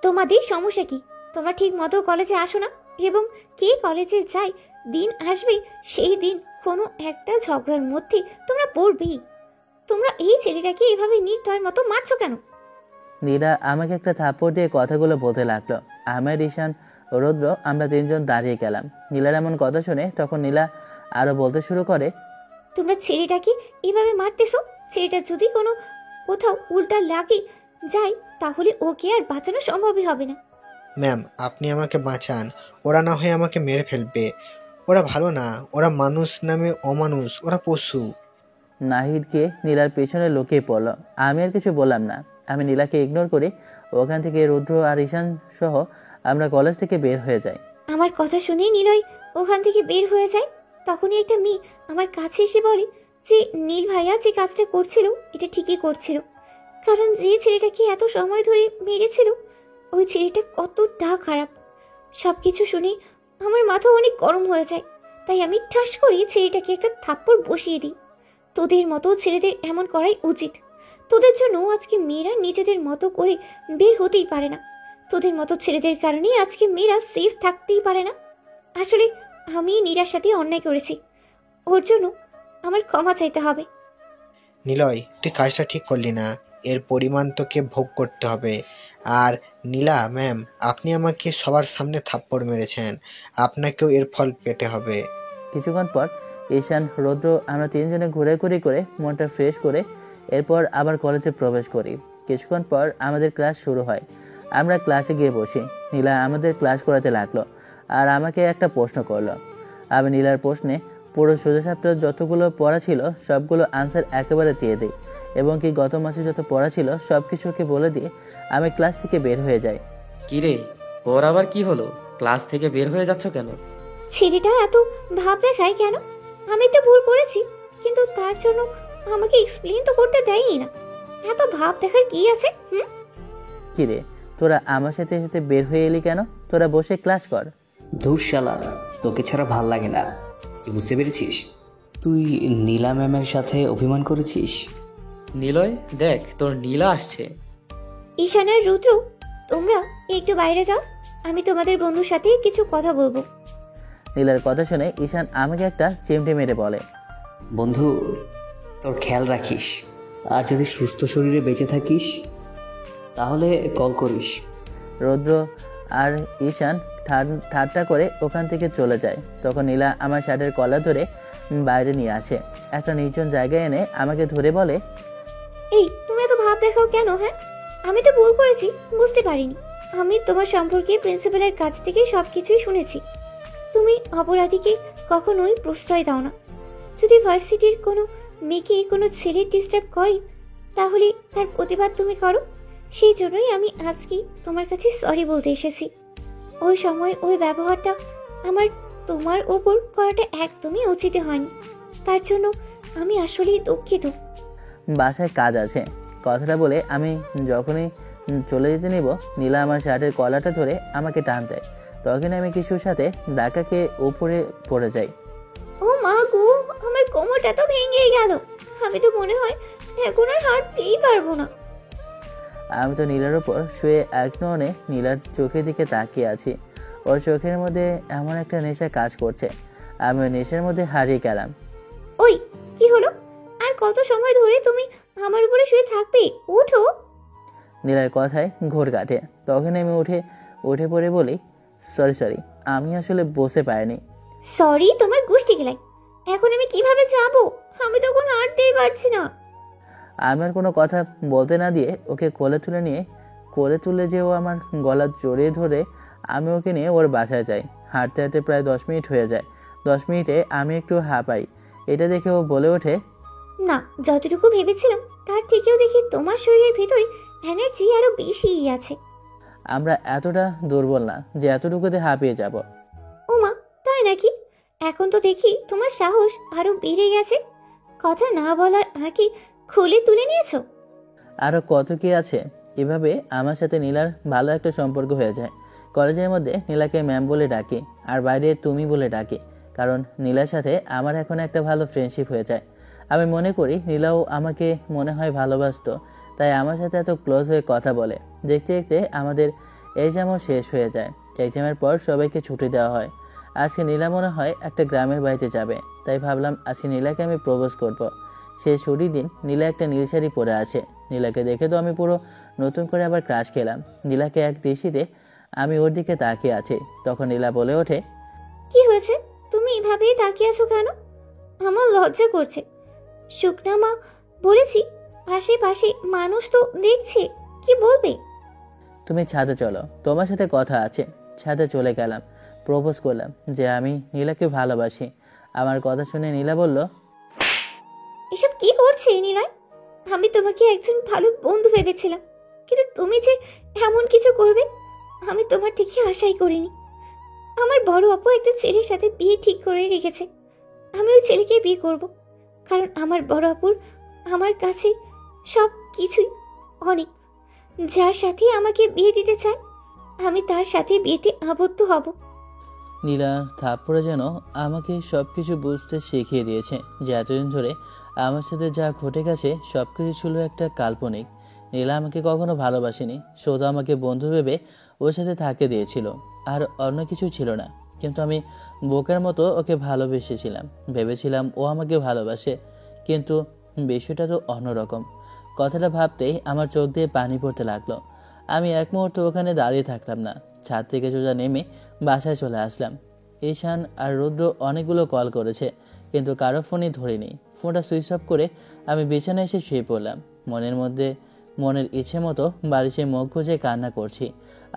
তোমাদের সমস্যা কি? তোমরা ঠিক মতো কলেজে আসো না, এবং কে কলেজে যায় দিন আসবে, সেই দিন কোনো একটা ঝগড়ার মধ্যে তোমরা পড়বেই। তোমরা এই ছেলেটাকে এভাবে নির্দয়ের মতো মারছো কেন? নীলা আমাকে একটা থাপ্পড় দিয়ে কথাগুলো বলতে লাগলো। আহমেদ, ঈশান, রৌদ্র আমরা তিনজন দাঁড়িয়ে গেলাম। নীলার এমন কথা শুনে তখন নীলা আরো বলতে শুরু করে, তোমরা ছেলেটাকে এভাবে মারতেছো, ছেলেটা যদি কোথাও উল্টা লাগে যায় তাহলে ওকে আর বাঁচানো সম্ভবই হবে না। ম্যাম, আপনি আমাকে বাঁচান, ওরা না হয়ে আমাকে মেরে ফেলবে। ওরা ভালো না, ওরা মানুষ নামে অমানুষ, ওরা পশু। নাহিদকে নীলার পেছনে লুকিয়ে পড়লো। আমি আর কিছু বললাম না। আমি নীলাকে ইগনোর করি। ওখান থেকে রুদ্র আর ঈশান সহ আমরা কলেজ থেকে বের হয়ে যাই। আমার কথা শুনে নিলয় ওখান থেকে বের হয়ে যায়। তখনই একটা মেয়ে আমার কাছে এসে বলে যে নীল ভাইয়া যে কাজটা করছিল এটা ঠিকই করছিল, কারণ যে ছেলেটাকে এত সময় ধরে মেরেছিল ওই ছেলেটা কতটা খারাপ। সব কিছু শুনে আমার মাথা অনেক গরম হয়ে যায়, তাই আমি ঠাস করে ছেলেটাকে একটা থাপ্পড় বসিয়ে দিই। তোদের মতো ছেলেদের এমন করাই উচিত। তোদের জন্য আজকে মেয়েরা নিজেদের মতো করে বের হতেই পারে না। তোদের মতো ছেলেদের কারণে আজকে মেয়েরা সেফ থাকতেই পারে না। আসলে আমি নীরার সাথে অন্যায় করেছি, ওর জন্য আমার ক্ষমা চাইতে হবে। নিলয়, তুই কাজটা ঠিক করলি না, এর পরিমাণ তোকে ভোগ করতে হবে। আর নীলা ম্যাম, আপনি আমাকে সবার সামনে থাপ্পড় মেরেছেন, আপনাকেও এর ফল পেতে হবে। কিছুক্ষণ পর ঈশান, রৌদ্র, আমরা তিনজনে ঘোরাঘুরি করে মনটা ফ্রেশ করে এরপর আবার কলেজে প্রবেশ করি। কিছুক্ষণ পর আমাদের ক্লাস শুরু হয়। আমরা ক্লাসে গিয়ে বসি। নীলা আমাদের ক্লাস করাতে লাগলো আর আমাকে একটা প্রশ্ন করলো। আমি নীলার প্রশ্নে পুরো সোজাসাপটা যতগুলো পড়া ছিল সবগুলো আনসার একেবারে দিয়ে দিই এবং কি গত মাসে যত পড়া ছিল সব কিছু ওকে বলে দিয়ে আমি ক্লাস থেকে বের হয়ে যাই। কিরে, ওর আবার কি হলো? ক্লাস থেকে বের হয়ে যাচ্ছ কেন? ছেলেটা এত ভাব দেখায় কেন? আমি একটা ভুল করেছি, কিন্তু তার জন্য আমাকে এক্সপ্লেন তো করতে দেয়ই না। এত ভাব দেখার কি আছে? কিরে, তোরা আমার সাথে সাথে বের হয়ে এলি কেন? তোরা বসে ক্লাস কর। ধুর শালা, তোকে ছাড়া ভাল লাগে না, তুই বুঝতে পেরেছিস? তুই নীলা ম্যামের সাথে অভিমান করেছিস। নিলয়, দেখ তোর নীলা আসছে। ঈশান আর রুদ্র, তোমরা একটু বাইরে যাও, আমি তোমাদের বন্ধুর সাথে কিছু কথা বলবো। নীলার কথা শুনে ঈশান আমাকে একটা চিমটে মেরে বলে, বন্ধু, তোর খেয়াল রাখিস, আর যদি সুস্থ শরীরে বেঁচে থাকিস তাহলে কল করিস। রৌদ্র আর ঈশান ঠাট্টা করে ওখান থেকে চলে যায়। তখন নীলা আমার শার্টের কলার ধরে বাইরে নিয়ে আসে। একটা নির্জন জায়গায় এনে আমাকে ধরে বলে, এই, তুমি এত ভাব দেখাও কেন? হ্যাঁ, আমি তো ভুল করেছি, বুঝতে পারিনি। আমি তোমার সম্পর্কে প্রিন্সিপালের কাছ থেকে সবকিছুই শুনেছি। তুমি অপরাধীকে কখনোই প্রশ্রয় দাও না। যদি ভার্সিটির কোনো মেয়েকে কোনো ছেলে ডিস্টার্ব করে তাহলে তার প্রতিবাদ তুমি করো। সেই জন্যই আমি আজকে তোমার কাছে সরি বলতে এসেছি। ওই সময় ওই ব্যবহারটা আমার তোমার ওপর করাটা একদমই উচিত হয়নি। তার জন্য আমি আসলেই দুঃখিত। বাসায় কাজ আছে। কথাটা বলে আমি যখনই চলে যেতে নিব, নীলা আমার শার্টের কলারটা ধরে আমাকে টান দেয়। তখন আমি কিছুর সাথে ধাক্কা খেয়ে উপরে পড়ে যাই। ও মা গো, আমার কোমরটা তো ভেঙে গেল। আমি তো মনে হয় এখন আর হাঁটতেই পারবো না। আমি তো নীলার উপর শুয়ে এক নয়নে নীলার চোখের দিকে তাকিয়ে আছি। ওর চোখের মধ্যে এমন একটা নেশা কাজ করছে, আমি ওই নেশার মধ্যে হারিয়ে গেলাম। ওই, কি হলো? আর কত সময় ধরে তুমি আমার উপরে শুয়ে থাকবে? ওঠো। নীলার কথায় ঘোর কাটে। তখন আমি উঠে পড়ে বলি, সরি, আমি আসলে বসে পাইনি। সরি তোমার গোষ্ঠী গেলাই। এখন আমি কিভাবে যাব? আমি তখন হাঁটতেই পারছি না। আমি আর কোনো কথা বলতে না দিয়ে ওকে কোলে তুলে যে ও আমার গলা জড়িয়ে ধরে আমি ওকে নিয়ে ওর বাসায় যাই। হাঁটতে হাঁটতে প্রায় 10 মিনিট হয়ে যায়। 10 মিনিটে আমি একটু হাঁপাই। এটা দেখে ও বলে ওঠে, না, যতটুকু ভেবেছিলাম তার থেকেও দেখি তোমার শরীরের ভিতরে এনার্জি আরো বেশিই আছে। আমরা এতটা দুর্বল না যে এতটুকুতে হাঁপিয়ে যাব। ওমা, তাই নাকি? এখন তো দেখি তোমার সাহস আরো বেড়ে গেছে। কথা না বলার আগে খুলে তুলে নিয়েছো। আরও কত কি আছে। এভাবে আমার সাথে নীলার ভালো একটা সম্পর্ক হয়ে যায়। কলেজের মধ্যে নীলাকে ম্যাম বলে ডাকি আর বাইরে তুমি বলে ডাকি, কারণ নীলার সাথে আমার এখন একটা ভালো ফ্রেন্ডশিপ হয়ে যায়। আমি মনে করি নীলাও আমাকে মনে হয় ভালোবাসতো, তাই আমার সাথে এত ক্লোজ হয়ে কথা বলে। দেখতে দেখতে আমাদের এক্সামও শেষ হয়ে যায়। এক্সামের পর সবাইকে ছুটি দেওয়া হয়। আজকে নীলা মনে হয় একটা গ্রামের বাড়িতে যাবে, তাই ভাবলাম আজকে নীলাকে আমি প্রপোজ করব। সেই ছুটির দিন নীলা একটা নীল শাড়ি পরে আছে। নীলাকে দেখে তো আমি পুরো নতুন করে আবার ক্রাশ খেলাম। নীলাকে এক দৃষ্টিতে আমি ওর দিকে তাকিয়ে আছি। তখন নীলা বলে ওঠে, কি হয়েছে? তুমি এভাবেই তাকিয়ে আছো কেন? আমার লজ্জা করছে। শুকনা মা, বলেছি আশেপাশে মানুষ তো দেখছে, কি বলবে? তুমি ছাদে চলো, তোমার সাথে কথা আছে। ছাদে চলে গেলাম, প্রপোজ করলাম যে আমি নীলাকে ভালোবাসি। আমার কথা শুনে নীলা বলল, এসব কি করছে নিলয়? আমি তোমাকে একজন ভালো বন্ধু ভেবেছিলাম, কিন্তু তুমি যে এমন কিছু করবে আমি তোমার থেকে আশাই করিনি। আমার বড় আপু একটা ছেলের সাথে বিয়ে ঠিক করে রেখেছে। আমি ওই ছেলেকে বিয়ে করব, কারণ আমার বড় আপুর আমার কাছে সব কিছুই অনেক। যার সাথে আমাকে বিয়ে দিতে চান আমি তার সাথে বিয়েতে আবদ্ধ হব। নীলা থাপ্পড়ে যেন আমাকে সব কিছু বুঝতে শিখিয়ে দিয়েছে যে এতদিন ধরে আমার সাথে যা ঘটে গেছে সব কিছু ছিল একটা কাল্পনিক। নীলা আমাকে কখনো ভালোবাসেনি, শুধু আমাকে বন্ধু ভেবে ওর সাথে থাকতে দিয়েছিল, আর অন্য কিছু ছিল না। কিন্তু আমি বোকার মতো ওকে ভালোবেসেছিলাম, ভেবেছিলাম ও আমাকে ভালোবাসে, কিন্তু বিষয়টা তো অন্যরকম। কথাটা ভাবতেই আমার চোখ দিয়ে পানি পড়তে লাগলো। আমি এক মুহূর্ত ওখানে দাঁড়িয়ে থাকলাম না, ছাদ থেকে সোজা নেমে বাসায় চলে আসলাম। ঈশান আর রুদ্র অনেকগুলো কল করেছে, কিন্তু কারো ফোনই ধরিনি। ফোনটা সুইচ অফ করে আমি বিছানায় এসে শুয়ে পড়লাম। মনের ইচ্ছে মতো বালিশে মুখ গুজে কান্না করছি,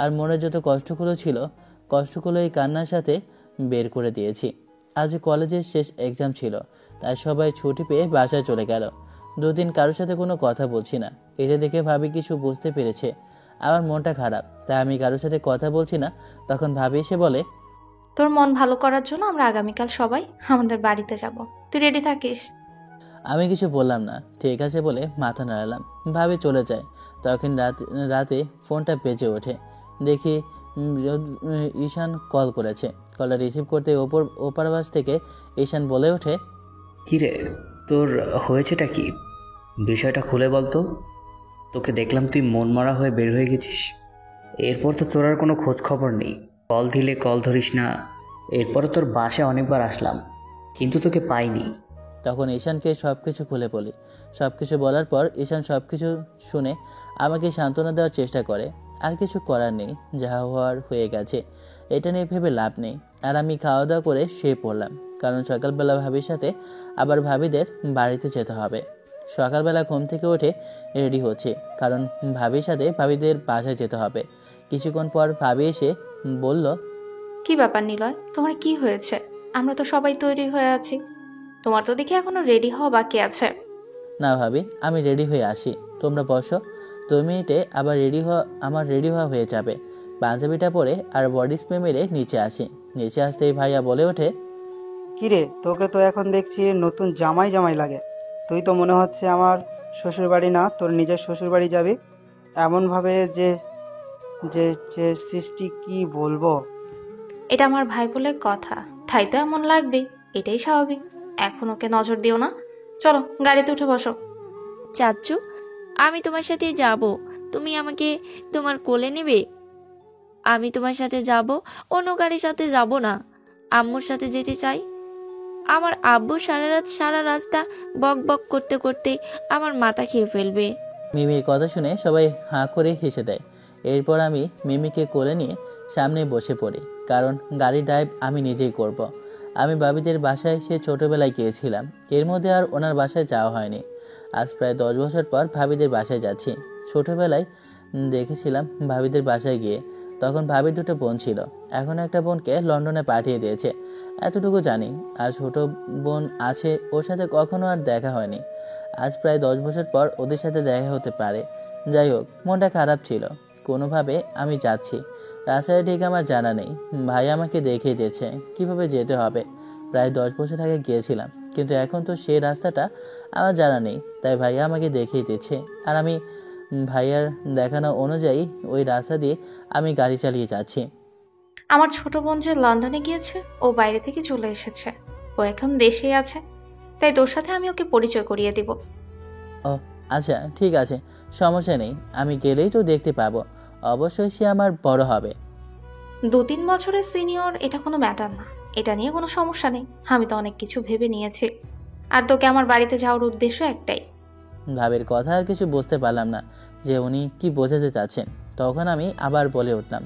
আর মনের যত কষ্টগুলো ছিল কষ্টগুলো এই কান্নার সাথে বের করে দিয়েছি। আজ কলেজের শেষ এক্সাম ছিল, তাই সবাই ছুটি পেয়ে বাসায় চলে গেল। দুদিন কারোর সাথে কোনো কথা বলছি না। এটা দেখে ভাবি কিছু বুঝতে পেরেছে, আমার মনটা খারাপ, তাই আমি কারোর সাথে কথা বলছি না। তখন ভাবি এসে বলে, তোর মন ভালো করার জন্য আমরা আগামীকাল সবাই আমাদের বাড়িতে যাব, তুই রেডি থাকিস। আমি কিছু বললাম না, ঠিক আছে বলে মাথা নাড়ালাম। ভাবি চলে যায়। তখন রাতে ফোনটা বেজে ওঠে, দেখি ঈশান কল করেছে। কলটা রিসিভ করতে ওপারবাস থেকে ঈশান বলে ওঠে, কিরে, তোর হয়েছেটা কি? বিষয়টা খুলে বলতো। তোকে দেখলাম তুই মন মরা হয়ে বের হয়ে গেছিস। এরপর তো তোর আর কোনো খোঁজ খবর নেই। কল দিলে কল ধরিস না। এরপরে তোর বাসায় অনেকবার আসলাম, কিন্তু তোকে পাইনি। তখন ঈশানকে সব কিছু খুলে বলি। সব কিছু বলার পর ঈশান সব কিছু শুনে আমাকে সান্ত্বনা দেওয়ার চেষ্টা করে। আর কিছু করার নেই, যা হওয়ার হয়ে গেছে, এটা নিয়ে ভেবে লাভ নেই। আর আমি খাওয়া দাওয়া করে শুয়ে পড়লাম, কারণ সকালবেলা ভাবির সাথে আবার ভাবিদের বাড়িতে যেতে হবে। সকালবেলা ঘুম থেকে উঠে রেডি হচ্ছে, কারণ ভাবির সাথে ভাবিদের বাসায় যেতে হবে। কিছুক্ষণ পর ভাবি এসে বলল, কি ব্যাপার নিলয়, তোমার কি হয়েছে? আমরা তো সবাই তৈরি হয়ে আছি, তোমার তো দেখি এখনো রেডি হওয়া বাকি আছে। না ভাবি, আমি রেডি হয়ে আসি, তোমরা বসো। 2 মিনিটে আবার আমার রেডি হওয়া হয়ে যাবে। পাঞ্জাবিটা পরে আর বডি স্প্রে মেরে নিচে আসি। নিচে আসতেই ভাইয়া বলে ওঠে, কিরে, তোকে তো এখন দেখছি নতুন জামাই জামাই লাগে। তুই তো মনে হচ্ছে আমার শ্বশুরবাড়ি না তোর নিজের শ্বশুরবাড়ি যাবি। এমনভাবে যে যে যে সৃষ্টি কি বলবো। এটা আমার ভাই বলে কথা, তাই তো এমন লাগবে, এটাই স্বাভাবিক। এখন ওকে নজর দিও না, চলো গাড়িতে উঠে বসো। চাচ্চু, আমি তোমার সাথে যাব, তুমি আমাকে তোমার কোলে নেবে? আমি তোমার সাথে যাব, অন্য গাড়ির সাথে যাব না। আম্মুর সাথে যেতে চাই। আমার আব্বু সারা রাস্তা বক বক করতে করতে আমার মাথা খেয়ে ফেলবে। মিমির কথা শুনে সবাই হাঁ করে হেসে দেয়। এরপর আমি মিমিকে কোলে নিয়ে সামনে বসে পড়ি, কারণ গাড়ি ড্রাইভ আমি নিজেই করব। আমি বাবিদের বাসায় সে ছোটোবেলায় গিয়েছিলাম, এর মধ্যে আর ওনার বাসায় যাওয়া হয়নি। আজ প্রায় 10 বছর পর ভাবিদের বাসায় যাচ্ছি। ছোটোবেলায় দেখেছিলাম ভাবিদের বাসায় গিয়ে, তখন ভাবির 2টো বোন ছিল, এখন একটা বোনকে লন্ডনে পাঠিয়ে দিয়েছে, এতটুকু জানি। আর ছোট বোন আছে, ওর সাথে কখনো আর দেখা হয়নি। আজ প্রায় 10 বছর পর ওদের সাথে দেখা হতে পারে। যাই হোক, মনটা খারাপ ছিল। কোনোভাবে আমি যাচ্ছি, রাস্তায় ঠিক আমার জানা নেই। ভাই আমাকে দেখিয়ে দিয়েছে কিভাবে যেতে হবে। প্রায় 10 বছর আগে গিয়েছিলাম, কিন্তু এখন তো সেই রাস্তাটা আমার জানা নেই, তাই ভাইয়া আমাকে দেখিয়ে দিচ্ছে। আর আমি ভাইয়ার দেখানো অনুযায়ী ওই রাস্তা দিয়ে আমি গাড়ি চালিয়ে যাচ্ছি। আমার ছোট বোন যে লন্ডনে গিয়েছে, ও বাইরে থেকে চলে এসেছে, ও এখন দেশেই আছে, তাই তোর সাথে আমি ওকে পরিচয় করিয়ে দিব। ও আচ্ছা, ঠিক আছে, সমস্যা নেই। আমি গেলেই তো দেখতে পাবো। অবশ্যই সে আমার বড় হবে। 2-3 বছরের সিনিয়র, এটা কোনো ম্যাটার না, এটা নিয়ে কোনো সমস্যা নেই। আমি তো অনেক কিছু ভেবে নিয়েছি, আর তোকে আমার বাড়িতে যাওয়ার উদ্দেশ্য একটাই। ভাবের কথা আর কিছু বুঝতে পারলাম না যে উনি কি বোঝাতে চাচ্ছেন। তখন আমি আবার বলে উঠলাম,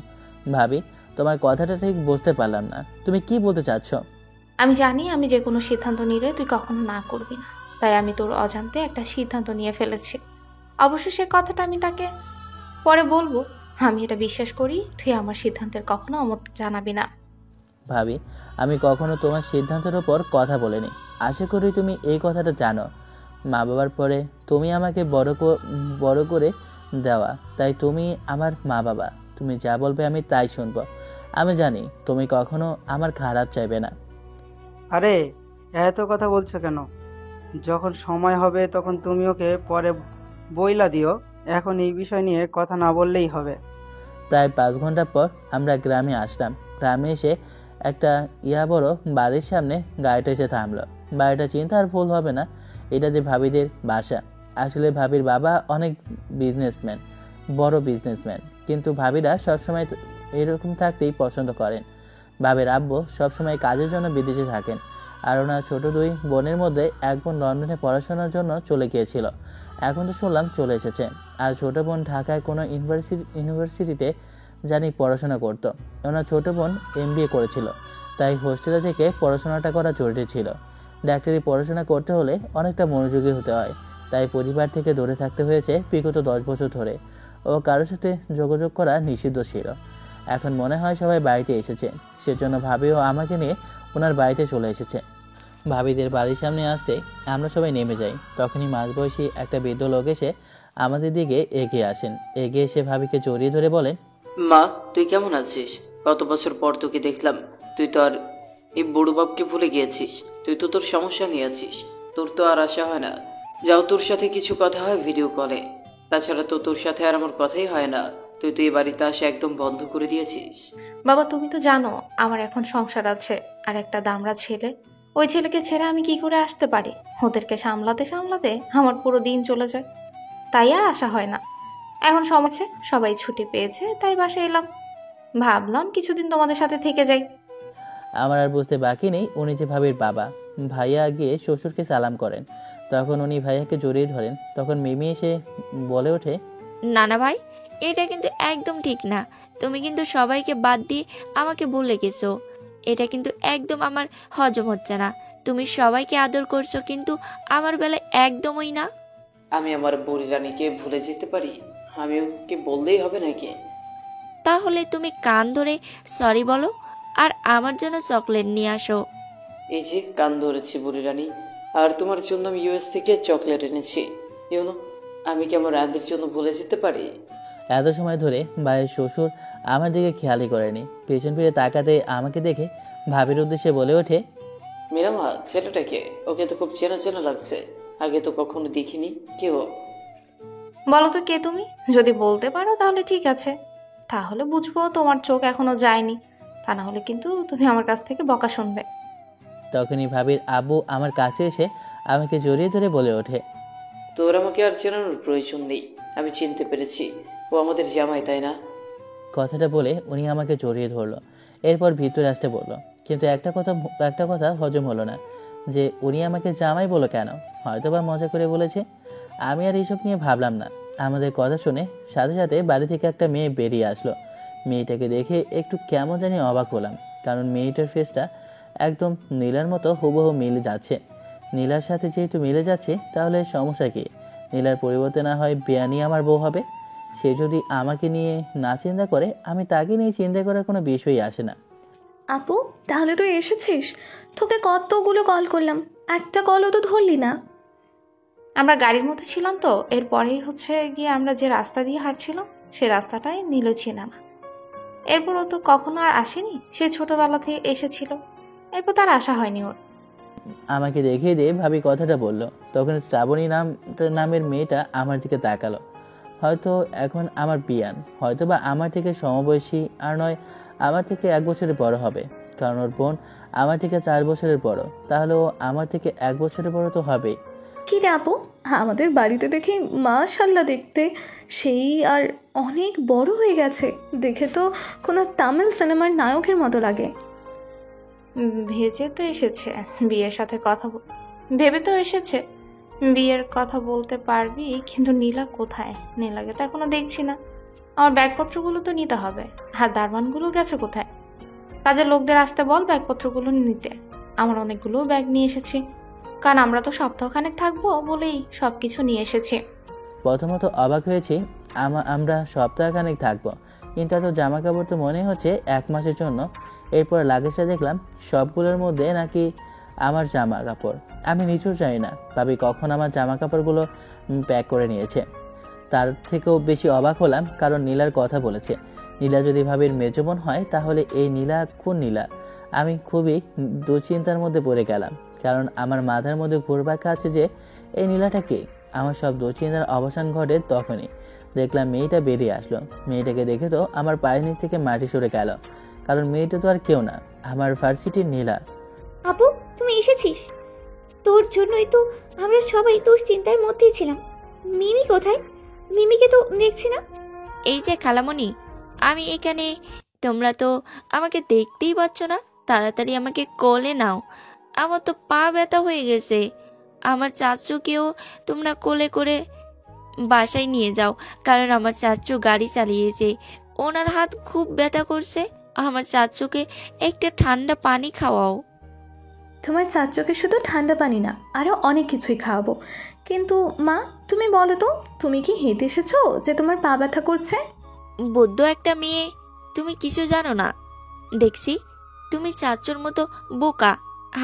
ভাবি, তোমার কথাটা ঠিক বুঝতে পারলাম না, তুমি কি বলতে চাচ্ছ? আমি জানি আমি যে কোনো সিদ্ধান্ত নিলে তুই কখনো না করবি না, তাই আমি তোর অজান্তে একটা সিদ্ধান্ত নিয়ে ফেলেছি। অবশ্য সে কথাটা আমি তাকে পরে বলবো। আমি এটা বিশ্বাস করি তুই আমার সিদ্ধান্তের কখনো অমত জানাবি না। ভাবি, আমি কখনো তোমার সিদ্ধান্তের ওপর কথা বলিনি। আশা করি তুমি এই কথাটা জানো। মা বাবার পরে তুমি আমাকে বড় করে দেওয়া, তাই তুমি আমার মা বাবা। তুমি যা বলবে আমি তাই শুনবো। আমি জানি তুমি কখনো আমার খারাপ চাইবে না। আরে, এত কথা বলছো কেন? যখন সময় হবে তখন তুমি ওকে পরে বইলা দিও এখন এই বিষয় নিয়ে কথা না বললেই হবে। প্রায় 5 ঘন্টা পর আমরা গ্রামে আসলাম। গ্রামে এসে একটা বড় বাড়ির সামনে গাড়িটা এসে থামলো। বাড়িটা চিন্তা আর ভুল হবে না, এটা যে ভাবিদের বাসা। আসলে ভাবির বাবা অনেক বিজনেসম্যান, বড় বিজনেসম্যান, কিন্তু ভাবিরা সবসময় এরকম থাকতেই পছন্দ করেন। ভাবির আব্বু সবসময় কাজের জন্য বিদেশে থাকেন, আর ওনার ছোট 2 বোনের মধ্যে এক বোন লন্ডনে পড়াশোনার জন্য চলে গিয়েছিল, এখন তো শুনলাম চলে এসেছে। আর ছোট বোন ঢাকায় কোনো ইউনিভার্সিটিতে জানি পড়াশোনা করতো। ওনার ছোট বোন MBA করেছিল, তাই হোস্টেলে থেকে পড়াশোনাটা করা জরুরি ছিল। ডাক্তারি পড়াশোনা করতে হলে অনেকটা মনোযোগী হতে হয়, তাই পরিবার থেকে দূরে থাকতে হয়েছে বিগত 10 বছর ধরে। ও কারোর সাথে যোগাযোগ করা নিষিদ্ধ ছিল। এখন মনে হয় সবাই বাড়িতে এসেছে, সেজন্য ভাবিও আমাকে নিয়ে ওনার বাড়িতে চলে এসেছে। ভাবিদের বাড়ির সামনে আসতে আমরা সবাই নেমে যাই। তখনই মাঝবয়সী একটা বৃদ্ধ লোক এসে আমাদের দিকে এগিয়ে আসেন। এগিয়ে এসে ভাবিকে জড়িয়ে ধরে বলেন, মা, তুই কেমন আছিস? কত বছর পর তোকে দেখলাম। তুই তো আর এই বুড়ো বাপকে ভুলে গিয়েছিস? তুই তো তোর সমস্যা নিয়ে আছিস, তোর তো আর আশা হয় না। যাও, তোর সাথে কিছু কথা হয় ভিডিও কলে, তাছাড়া তো তোর সাথে আর আমার কথাই হয় না। তুই তো এই বাড়িতে আসা একদম বন্ধ করে দিয়েছিস। বাবা, তুমি তো জানো আমার এখন সংসার আছে আর একটা দামড়া ছেলে। ওই ছেলেকে ছেড়ে আমি কি করে আসতে পারি? ওদেরকে সামলাতে সামলাতে আমার পুরো দিন চলে যায়, তাই আর আসা হয় না। এখন সমাজে সবাই ছুটি পেয়েছে, তাই বাসায় এলাম। ভাবলাম কিছুদিন তোমাদের সাথে থেকে যাই। আমার আর বুঝতে বাকি নেই উনি যে ভাবির বাবা। ভাইয়া গিয়ে শ্বশুরকে সালাম করেন, তখন উনি ভাইয়াকে জড়িয়ে ধরেন। তখন মিমি এসে বলে ওঠে, না না ভাই, এটা কিন্তু একদম ঠিক না। তুমি কিন্তু সবাইকে বাদ দিয়ে আমাকে ভুলে গেছো। এটা কিন্তু একদম আমার হজম হচ্ছে না। তুমি সবাইকে আদর করছো, কিন্তু আমার বেলায় একদমই না। আমি আমার বুড়ি রানীকে ভুলে যেতে পারি? আমি ওকে বললেই হবে নাকি? তাহলে তুমি কান ধরে সরি বলো আর আমার জন্য চকলেট নিয়ে আসো। এই যে কান ধরেছি বুড়ি রানী, আর তোমার জন্য আমি US থেকে চকলেট এনেছি। ইউনো, আমি কি আমার রানীর জন্য ভুলে যেতে পারি? এত সময় ধরে ভাইয়ের শ্বশুর আমার দিকে খেয়ালই করেনি। পেছন ফিরে তাকাতে আমাকে দেখে ভাবির উদ্দেশ্যে বলে ওঠে, মিরামা, ছেলেটাকে? ওকে তো খুব চেনা চেনা লাগছে, আগে তো কখনো দেখিনি। কেউ? বলো তো কে তুমি? যদি বলতে পারো তাহলে ঠিক আছে, তাহলে বুঝবো তোমার চোখ এখনো যায়নি। তা না হলে কিন্তু তুমি আমার কাছ থেকে বকা শুনবে। তখনই ভাবির আব্বু আমার কাছে এসে আমাকে জড়িয়ে ধরে বলে ওঠে, তোর আমাকে আর চেনানোর প্রয়োজন নেই, আমি চিনতে পেরেছি। ও আমাদের জামাই, তাই না? কথাটা বলে উনি আমাকে জড়িয়ে ধরলো, এরপর ভিতরে আসতে বললো। কিন্তু একটা কথা হজম হলো না, যে উনি আমাকে জামাই বলো কেন? হয়তো বা মজা করে বলেছে। আমি আর এইসব নিয়ে ভাবলাম না। আমাদের কথা শুনে সাথে সাথে বাড়ি থেকে একটা মেয়ে বেরিয়ে আসলো। মেয়েটাকে দেখে একটু কেমন জানি অবাক হলাম, কারণ মেয়েটার ফেসটা একদম নীলার মতো হুবহু মিলে যাচ্ছে। নীলার সাথে যেহেতু মিলে যাচ্ছে, তাহলে সমস্যা কি? নীলার পরিবর্তে না হয় বেয়ানি আমার বউ হবে। সে যদি আমাকে নিয়ে না চিন্তা করে, আমি তাকে নিয়ে চিন্তা করার কোনো বিষয়ই আসে না। আপু, তাহলে তুই এসেছিস? তোকে কতগুলো কল করলাম, একটা কলও তো ধরলি না। আমরা গাড়ির মধ্যে ছিলাম তো, এরপরেই গিয়ে আমরা যে রাস্তা দিয়ে হাঁটছিলাম সে রাস্তাটাই নীল চেনা না। এরপর ও তো কখনো আর আসেনি, সে ছোটবেলা থেকে এসেছিল, এরপর তার আসা হয়নি ওর। আমাকে দেখিয়ে দিয়ে ভাবি কথাটা বলল। তখন শ্রাবণী নামের মেয়েটা আমার দিকে তাকালো। হয়তো এখন আমার বিয়ান, হয়তো বা আমার থেকে সমবয়সী, আর নয় আমার থেকে 1 বছরের বড় হবে, কারণ ওর বোন আমার থেকে 4 বছরের বড়। তাহলে ও আমার থেকে 1 বছরের বড় তো হবেই। কি রে আপু, আমাদের বাড়িতে দেখি মাশাল্লাহ দেখতে সেই আর অনেক বড় হয়ে গেছে। দেখে তো কোনো তামিল সিনেমার নায়কের মতো লাগে। ভেবে তো এসেছে বিয়ের সাথে ভেবে তো এসেছে বিয়ের কথা বলতে পারবি, কিন্তু নীলা কোথায়? নীলাকে তো এখনো দেখছি না। আমার ব্যাগপত্রগুলো তো নিতে হবে, আর দারবানগুলো গেছে কোথায়? কাজের লোকদের আসতে বল ব্যাগপত্রগুলো নিতে। আমার অনেকগুলো ব্যাগ নিয়ে এসেছি, কারণ আমরা তো সপ্তাহখানেক থাকবো বলেই সবকিছু নিয়ে এসেছি। প্রথমত অবাক হয়েছি আমরা সপ্তাহখানেক থাকবো, কিন্তু এত জামা কাপড় তো মনে হচ্ছে 1 মাসের জন্য। এরপর লাগেজটা দেখলাম সবগুলোর মধ্যে নাকি আমার জামা কাপড়। আমি নিচেও জানি না ভাবি কখন আমার জামা কাপড়গুলো প্যাক করে নিয়েছে। তার থেকেও বেশি অবাক হলাম কারণ নীলার কথা বলেছে। নীলা যদি ভাবির মেজো বোন হয়, তাহলে এই নীলা কোন নীলা? আমি খুবই দুশ্চিন্তার মধ্যে পড়ে গেলাম, কারণ আমার মাথার মধ্যে ঘুরপাক খাচ্ছে যে এই নীলাটা কে। আমার সব দুশ্চিন্তার অবসান ঘটে তখনই, দেখলাম মেয়েটা বেরিয়ে আসলো। মেয়েটাকে দেখে তো আমার পায়ের নিচ থেকে মাটি সরে গেল, কারণ মেয়েটা তো আর কেউ না, আমার ভার্সিটির নীলা। আপু, তুমি এসেছিস? তোর জন্যই তো আমরা সবাই দুশ্চিন্তার মধ্যেই ছিলাম। মিমি কোথায়? মিমিকে তো দেখছি না। এই যে খালামণি, আমি এখানে। তোমরা তো আমাকে দেখতেই পাচ্ছ না। তাড়াতাড়ি আমাকে কোলে নাও, আমার তো পা ব্যথা হয়ে গেছে। আমার চাচুকেও তোমরা কোলে করে বাসায় নিয়ে যাও, কারণ আমার চাচু গাড়ি চালিয়েছে, ওনার হাত খুব ব্যথা করছে। আমার চাচুকে একটা ঠান্ডা পানি খাওয়াও। তোমার চাচুকে শুধু ঠান্ডা পানি না, আরও অনেক কিছুই খাওয়াবো। কিন্তু মা, তুমি বলো তো, তুমি কি হেঁটে এসেছো যে তোমার পা ব্যথা করছে? বৌদ্ধ একটা মেয়ে, তুমি কিছু জানো না। দেখছি তুমি চাচুর মতো বোকা।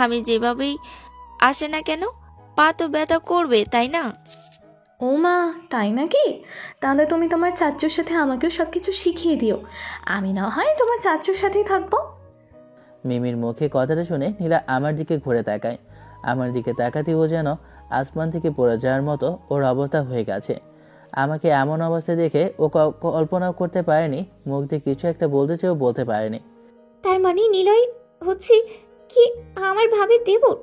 আমি যেভাবেই আসে না কেন, পা তো ব্যথা করবে, তাই না? ও মা, তাই নাকি? তাহলে তুমি তোমার চাচুর সাথে আমাকেও সব কিছু শিখিয়ে দিও। আমি না হয় তোমার চাচুর সাথেই থাকবো। মিমির মুখে কথাটা শুনে নীলা আমার দিকে ঘুরে তাকায়। আমার দিকে তাকাতে ও যেন আসমান থেকে পড়ে যাওয়ার মতো ওর অবস্থা হয়ে গেছে। আমাকে এমন অবস্থায় দেখে ও কল্পনাও করতে পারেনি, মুখ দিয়ে কিছু একটা বলতে চেয়েও বলতে পারেনি। তার মানে নিলয় হচ্ছে কি আমার ভাবে দেবর,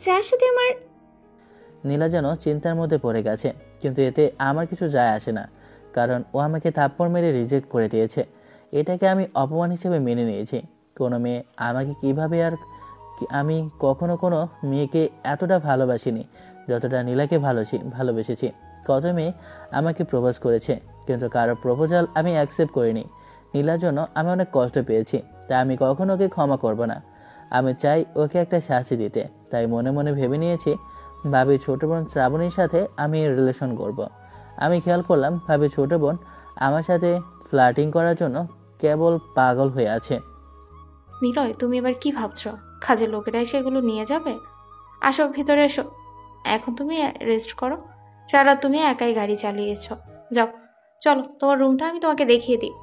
যার সাথে আমার... নীলা যেন চিন্তার মধ্যে পড়ে গেছে, কিন্তু এতে আমার কিছু যায় আসে না, কারণ ও আমাকে থাপ্পড় মেরে রিজেক্ট করে দিয়েছে। এটাকে আমি অপমান হিসেবে মেনে নিয়েছি। কোনো মেয়ে আমাকে কিভাবে আর আমি কখনো কোনো মেয়েকে এতটা ভালোবাসিনি যতটা নীলাকে ভালোবেসেছি। কত মেয়ে আমাকে প্রপোজ করেছে, কিন্তু কারো প্রপোজাল আমি অ্যাকসেপ্ট করিনি। নীলার জন্য আমি অনেক কষ্ট পেয়েছি, তাই আমি কখনো ওকে ক্ষমা করব না। আমি চাই ওকে একটা শাস্তি দিতে, তাই মনে মনে ভেবে নিয়েছি ভাবির ছোট বোন শ্রাবণীর সাথে আমি রিলেশন করব। আমি খেয়াল করলাম ভাবির ছোট বোন আমার সাথে ফ্লার্টিং করার জন্য কেবল পাগল হয়ে আছে। নিলয়, তুমি এবার কি ভাবছো? কাজের লোকেরা এসে এগুলো নিয়ে যাবে? আসো, ভিতরে এসো। এখন তুমি রেস্ট করো। সারা তুমি একাই গাড়ি চালিয়েছো। যাও, চলো, তোমার রুমটা আমি তোমাকে দেখিয়ে দিই।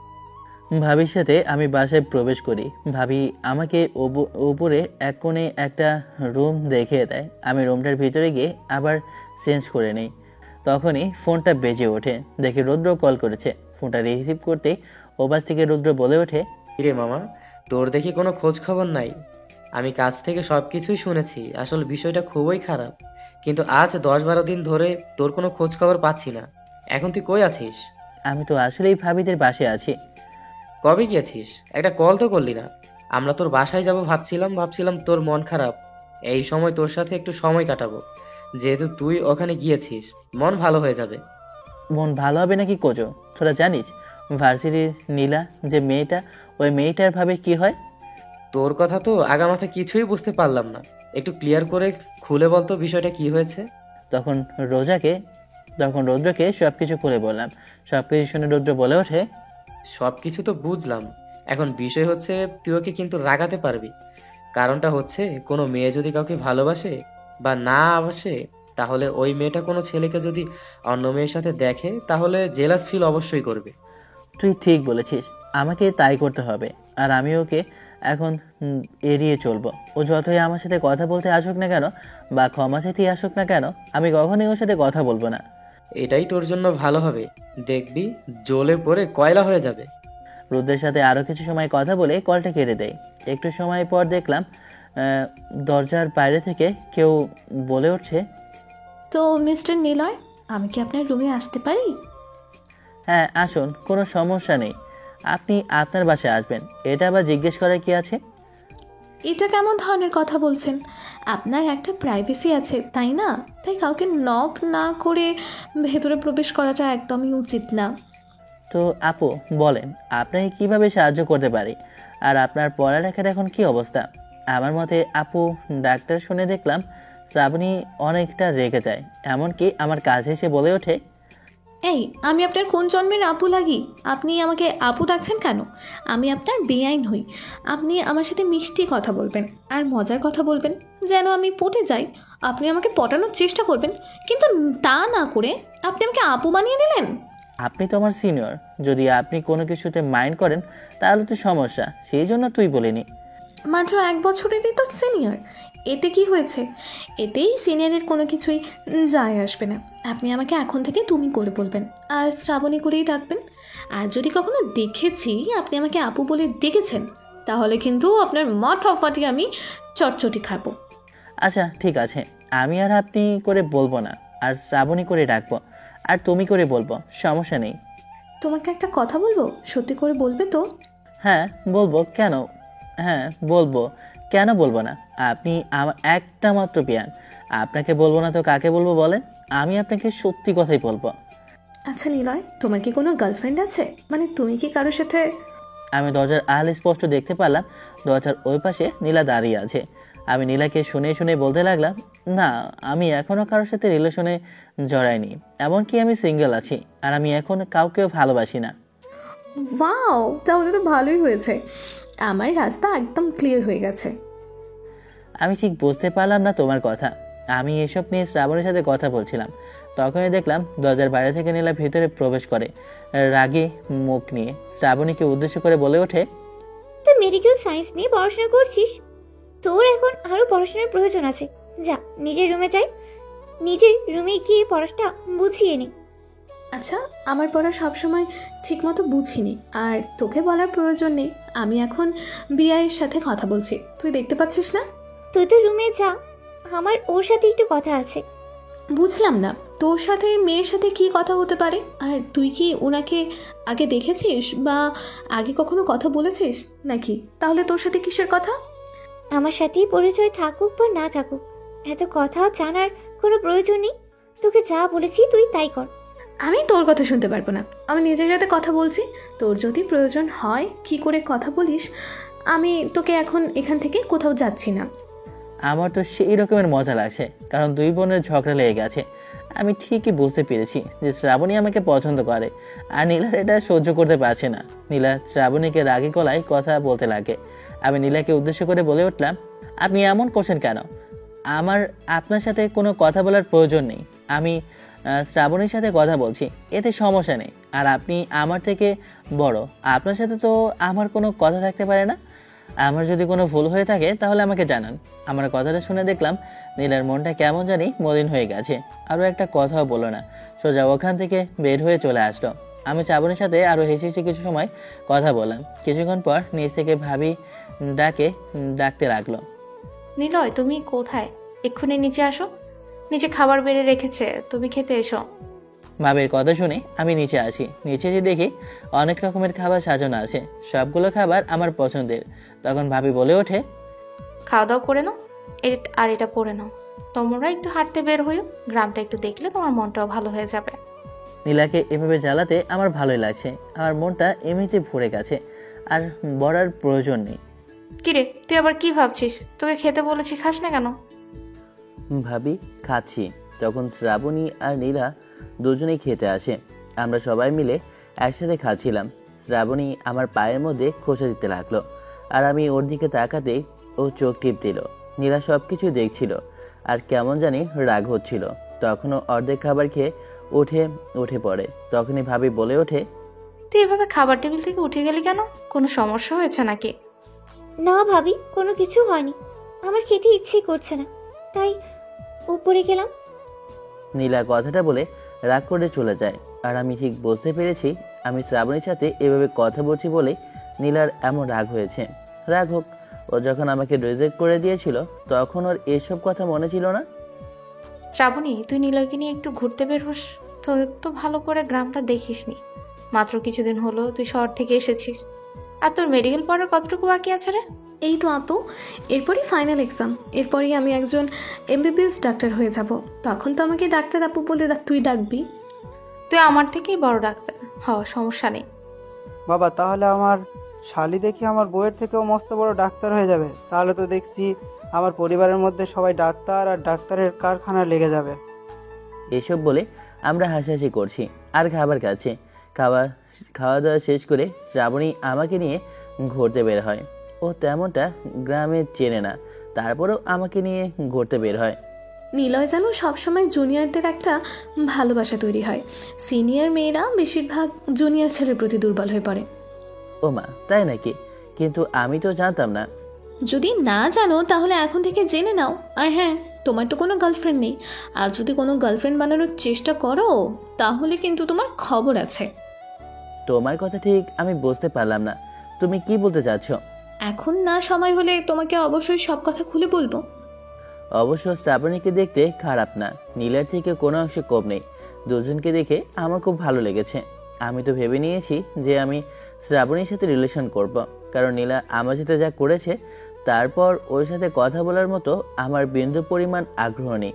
ভাবির সাথে আমি বাসায় প্রবেশ করি। ভাবি আমাকে উপরে এক কোণে একটা রুম দেখিয়ে দেয়। আমি রুমটার ভিতরে গিয়ে আবার চেঞ্জ করে নিই। তখনই ফোনটা বেজে ওঠে। দেখি রুদ্র কল করেছে। ফোনটা রিসিভ করতেই ওপাশ থেকে রুদ্র বলে ওঠে, কিরে মামা, তোর দেখি কোনো খোঁজ খবর নাই। আমি কাছ থেকে সবকিছুই শুনেছি, আসলে বিষয়টা খুবই খারাপ। কিন্তু আজ 10-12 দিন ধরে তোর কোনো খোঁজ খবর পাচ্ছি না। এখন তুই কই আছিস? আমি তো আসলেই ভাবিদের বাসায় আছি। কবে গিয়েছিস? একটা কল তো করলি না। আমরা তোর বাসায় যাব ভাবছিলাম তোর মন খারাপ, এই সময় তোর সাথে একটু সময় কাটাবো। যেহেতু তুই ওখানে গিয়েছিস, মন ভালো হয়ে যাবে। মন ভালো হবে নাকি কোজো? তোরা জানিস ভার্সিটির নীলা যে মেয়েটা, ওই মেয়েটার ভাবে কি হয়? তোর কথা তো আগামাথা কিছুই বুঝতে পারলাম না। একটু ক্লিয়ার করে খুলে বলতো বিষয়টা কি হয়েছে। তখন রুদ্রকে সবকিছু খুলে বললাম। সবকিছু শুনে রুদ্র বলে ওঠে, সবকিছু তো বুঝলাম, এখন বিষয় হচ্ছে তুই ওকে কিন্তু রাগাতে পারবি। কারণটা হচ্ছে, কোনো মেয়ে যদি কাউকে ভালোবাসে বা না বাসে, তাহলে ওই মেয়েটা কোনো ছেলেকে যদি অন্য মেয়ের সাথে দেখে, তাহলে জেলাস ফিল অবশ্যই করবে। তুই ঠিক বলেছিস, আমাকে তাই করতে হবে। আর আমি ওকে এখন এড়িয়ে চলবো। ও যতই আমার সাথে কথা বলতে আসুক না কেন বা ক্ষমা চাইতে আসুক না কেন, আমি কখনোই ওর সাথে কথা বলবো না। এটাই তোর জন্য ভালো হবে, দেখবি জ্বলে পড়ে কয়লা হয়ে যাবে। রুদ্রের সাথে আরও কিছু সময় কথা বলে কলটা কেটে দেয়। একটু সময় পর দেখলাম দরজার বাইরে থেকে কেউ বলে উঠছে, তো মিস্টার নিলয়, আমি কি আপনার রুমে আসতে পারি? হ্যাঁ আসুন, কোনো সমস্যা নেই। আপনি আপনার বাসায় আসবেন, এটা আবার জিজ্ঞেস করার কি আছে? এটা কেমন ধরনের কথা বলছেন? আপনার একটা প্রাইভেসি আছে, তাই না? তাই কাউকে নক না করে ভেতরে প্রবেশ করাটা একদমই উচিত না। তো আপু বলেন, আপনাকে কিভাবে সাহায্য করতে পারি? আর আপনার পড়ালেখার এখন কি অবস্থা? আমার মতে আপু, ডাক্তার শুনে দেখলাম শ্রাবণী অনেকটা রেগে যায়, এমনকি আমার কাছে এসে বলে ওঠে, এই, আমি আপনার কোন জন্মের আপু লাগি? আপনি আমাকে আপু ডাকছেন কেন? আমি আপনার বেআইন হই। আপনি আমার সাথে মিষ্টি কথা বলবেন আর মজার কথা বলবেন, যেন আমি পটে যাই। আপনি আমাকে পটানোর চেষ্টা করবেন, কিন্তু তা না করে আপনি আমাকে আপু বানিয়ে দিলেন। আপনি তো আমার সিনিয়র, যদি আপনি কোনো কিছুতে মাইন্ড করেন তাহলে তো সমস্যা, সেই জন্য তুই বলিনি। মাত্র 1 বছরেরই তো সিনিয়র, এতে কি হয়েছে? এতেই সিনিয়রের কোনো কিছুই যায় আসবে না। আপনি আমাকে এখন থেকে তুমি করে বলবেন, আর শ্রাবণী করেই ডাকবেন। আর যদি কখনো দেখেছি আপনি আমাকে আপু বলে ডেকেছেন, তাহলে কিন্তু আপনার মাথা ফাটিয়ে আমি চটচটি খাবো। আচ্ছা ঠিক আছে, আমি আর আপনি করে বলবো না, আর শ্রাবণী করে ডাকবো, আর তুমি করে বলবো, সমস্যা নেই। তোমাকে একটা কথা বলবো, সত্যি করে বলবে তো? হ্যাঁ বলবো, কেন? হ্যাঁ বলবো, কেন বলবো না? আপনি আমার একটা মাত্র পিয়ান, আপনাকে বলবো না তো কাকে বলবো বলেন? আমি আপনাকে সত্যি কথাই বলবো। আচ্ছা নিলয়, তোমার কি কোনো গার্লফ্রেন্ড আছে? মানে তুমি কি কারোর সাথে? আমি দরজার আড়ালে স্পষ্ট দেখতে পারলাম দরজার ওই পাশে নীলা দাঁড়িয়ে আছে। আমি নীলাকে শুনে শুনে বলতে লাগলাম, না আমি এখনও কারোর সাথে রিলেশনে জড়াইনি, এমনকি আমি সিঙ্গেল আছি, আর আমি এখন কাউকেও ভালোবাসি না। ওয়াও, তাহলে তো ভালোই হয়েছে, আমার রাস্তা একদম ক্লিয়ার হয়ে গেছে। আমি ঠিক বুঝতে পারলাম না তোমার কথা। আমি এসব নিয়ে শ্রাবণীর সাথে কথা বলছিলাম, তখনই দেখলাম দরজার বাইরে থেকে নীলা ভেতরে প্রবেশ করে রাগী মুখ নিয়ে। শ্রাবণীকে উদ্দেশ্য করে বলে ওঠে, তুই মেডিকেল সায়েন্স নিয়ে পড়াশোনা করছিস, তোর এখন আরো পড়াশোনার প্রয়োজন আছে। যা নিজের রুমে যাই, নিজের রুমে গিয়ে পড়াশোনা বুঝিয়ে নে। আচ্ছা, আমার পড়া সবসময় ঠিকমতো বুঝিনি, আর তোকে বলার প্রয়োজন নেই। আমি এখন বিআইয়ের সাথে কথা বলছি, তুই দেখতে পাচ্ছিস না? তুই তো রুমে যা, আমার ওর সাথে একটু কথা আছে। বুঝলাম না, তোর সাথে মেয়ের সাথে কি কথা হতে পারে? আর তুই কি ওনাকে আগে দেখেছিস বা আগে কখনো কথা বলেছিস নাকি? তাহলে তোর সাথে কিসের কথা? আমার সাথেই পরিচয় থাকুক বা না থাকুক, এত কথা জানার কোনো প্রয়োজন নেই। তোকে যা বলেছি তুই তাই কর। আমি তোর কথা শুনতে পারবো না, আমি নিজের সাথে কথা বলছি। তোর যদি প্রয়োজন হয় কি করে কথা বলিস, আমি তোকে এখন এখান থেকে কোথাও যাচ্ছি না। আমার তো সেই রকমের মজা লাগছে, কারণ দুই বোনের ঝগড়া লেগে গেছে। আমি ঠিকই বুঝতে পেরেছি যে শ্রাবণী আমাকে পছন্দ করে, আর নীলার এটা সহ্য করতে পারছে না। নীলা শ্রাবণীকে রাগী গলায় কথা বলতে লাগে। আমি নীলাকে উদ্দেশ্য করে বলে উঠলাম, আপনি এমন করছেন কেন? আমার আপনার সাথে কোনো কথা বলার প্রয়োজন নেই। আমি শ্রাবণীর সাথে কথা বলছি, এতে সমস্যা নেই। আর আপনি আমার থেকে বড়, আপনার সাথে তো আমার কোনো কথা থাকতে পারে না। আমার যদি কোনো ভুল হয়ে থাকে তাহলে আমাকে জানান। আমার কথাটা শুনে দেখলাম নীলার মনটা কেমন জানি মলিন হয়ে গেছে। আরও একটা কথাও বললো না, সোজা ওখান থেকে বের হয়ে চলে আসলো। আমি শ্রাবণীর সাথে আরও হেসে হেসে কিছু সময় কথা বললাম। কিছুক্ষণ পর নিচ থেকে ভাবি ডাকতে লাগলো, নিলয় তুমি কোথায়? এক্ষুনি নিচে আসো, নিচে খাবার বেড়ে রেখেছে, তুমি খেতে এসো। ভাবির কথা শুনে আমি নিচে আসি। নিচে যে দেখি অনেক রকমের খাবার সাজানো আছে, সবগুলো খাবার আমার পছন্দের। তখন ভাবি বলে ওঠে, খাওয়া দাওয়া করে নাও, আর এটা পরে নাও। তোমরা একটু হাঁটতে বের হইও, গ্রামটা একটু দেখলে তোমার মনটাও ভালো হয়ে যাবে। নীলাকে এভাবে জ্বালাতে আমার ভালোই লাগছে। আমার মনটা এমনিতে ভরে গেছে, আর বলার প্রয়োজন নেই। কিরে তুই আবার কি ভাবছিস? তোকে খেতে বলেছি, খাস না কেন? ভাবি খাচ্ছি। তখন শ্রাবণী আর নীলা দুজনেই খেতে আসে। আমরা সবাই মিলে একসাথে খাচ্ছিলাম। শ্রাবণী আমার পায়ের মধ্যে খোঁচা দিতে লাগলো, আর আমি ওর দিকে তাকাতেই ও চোখ টিপ দিল। নীলা সব কিছু দেখছিল, আর কেমন জানি রাগ হচ্ছিল। তখনও অর্ধেক খাবার খেয়ে উঠে পড়ে। তখনই ভাবি বলে ওঠে, তুই এভাবে খাবার টেবিল থেকে উঠে গেলি কেন? কোনো সমস্যা হয়েছে নাকি? না ভাবি, কোনো কিছু হয়নি, আমার খেতে ইচ্ছে করছে না, তাই উপরে গেলাম। নীলা কথাটা বলে রাগ করে চলে যায়। আর আমি ঠিক বুঝতে পেরেছি আমি শ্রাবণীর সাথে এভাবে কথা বলছি বলে নীলার এমন রাগ হয়েছে। রাগ হোক, ও যখন আমাকে রিজেক্ট করে দিয়েছিল তখন ওর এসব কথা মনে ছিল না। শ্রাবণী, তুই নিলয়কে নিয়ে একটু ঘুরতে বের হোস তো, একটু ভালো করে গ্রামটা দেখিসনি। মাত্র কিছুদিন হলো তুই শহর থেকে এসেছিস, আর তোর মেডিকেল পড়ার কতটুকু বাকি আছে রে? এই তো আপু, এরপরই ফাইনাল এক্সাম, এরপরই আমি একজন এমবিবিএস ডাক্তার হয়ে যাব। তখন তো আমাকে ডাক্তার আপু বলে তুই ডাকবি। তুই আমার থেকেই বড় ডাক্তার হ, সমস্যা নেই। বাবা, তাহলে আমার শালি দেখি আমার বউয়ের থেকেও মস্ত বড় ডাক্তার হয়ে যাবে। তাহলে তো দেখছি আমার পরিবারের মধ্যে সবাই ডাক্তার, আর ডাক্তারের কারখানা লেগে যাবে। এসব বলে আমরা হাসাহাসি করছি আর খাবার খাচ্ছি। খাওয়া দাওয়া শেষ করে শ্রাবণী আমাকে নিয়ে ঘুরতে বের হয়। ও তেমনটা গ্রামে চেনে না, তারপরেও আমাকে নিয়ে ঘুরতে বের হয়। নিলয় যেন সবসময় জুনিয়রদের একটা ভালোবাসা তৈরি হয়। সিনিয়র মেয়েরা বেশিরভাগ জুনিয়র ছেলের প্রতি দুর্বল হয়ে পড়ে। ও মা, তাই নাকি? কিন্তু আমি তো জানতাম না। যদি না জানো তাহলে এখন থেকে জেনে নাও। আর হ্যাঁ, তোমার তো কোনো গার্লফ্রেন্ড নেই, আর যদি কোনো গার্লফ্রেন্ড বানানোর চেষ্টা করো তাহলে কিন্তু তোমার খবর আছে। তোমার কথা ঠিক আমি বুঝতে পারলাম না, তুমি কি বলতে চাচ্ছ? এখন না, সময় হলে তোমাকে অবশ্যই সব কথা খুলে বলবো। অবশ্য শ্রাবণীকে দেখতে খারাপ না, নীলার থেকে কোনো অংশে কম নেই। দুজনকে দেখে আমার খুব ভালো লেগেছে। আমি তো ভেবে নিয়েছি যে আমি শ্রাবণীর সাথে রিলেশন করব, কারণ নীলা আমার সাথে যা করেছে তারপর ওর সাথে কথা বলার মতো আমার বিন্দু পরিমাণ আগ্রহ নেই।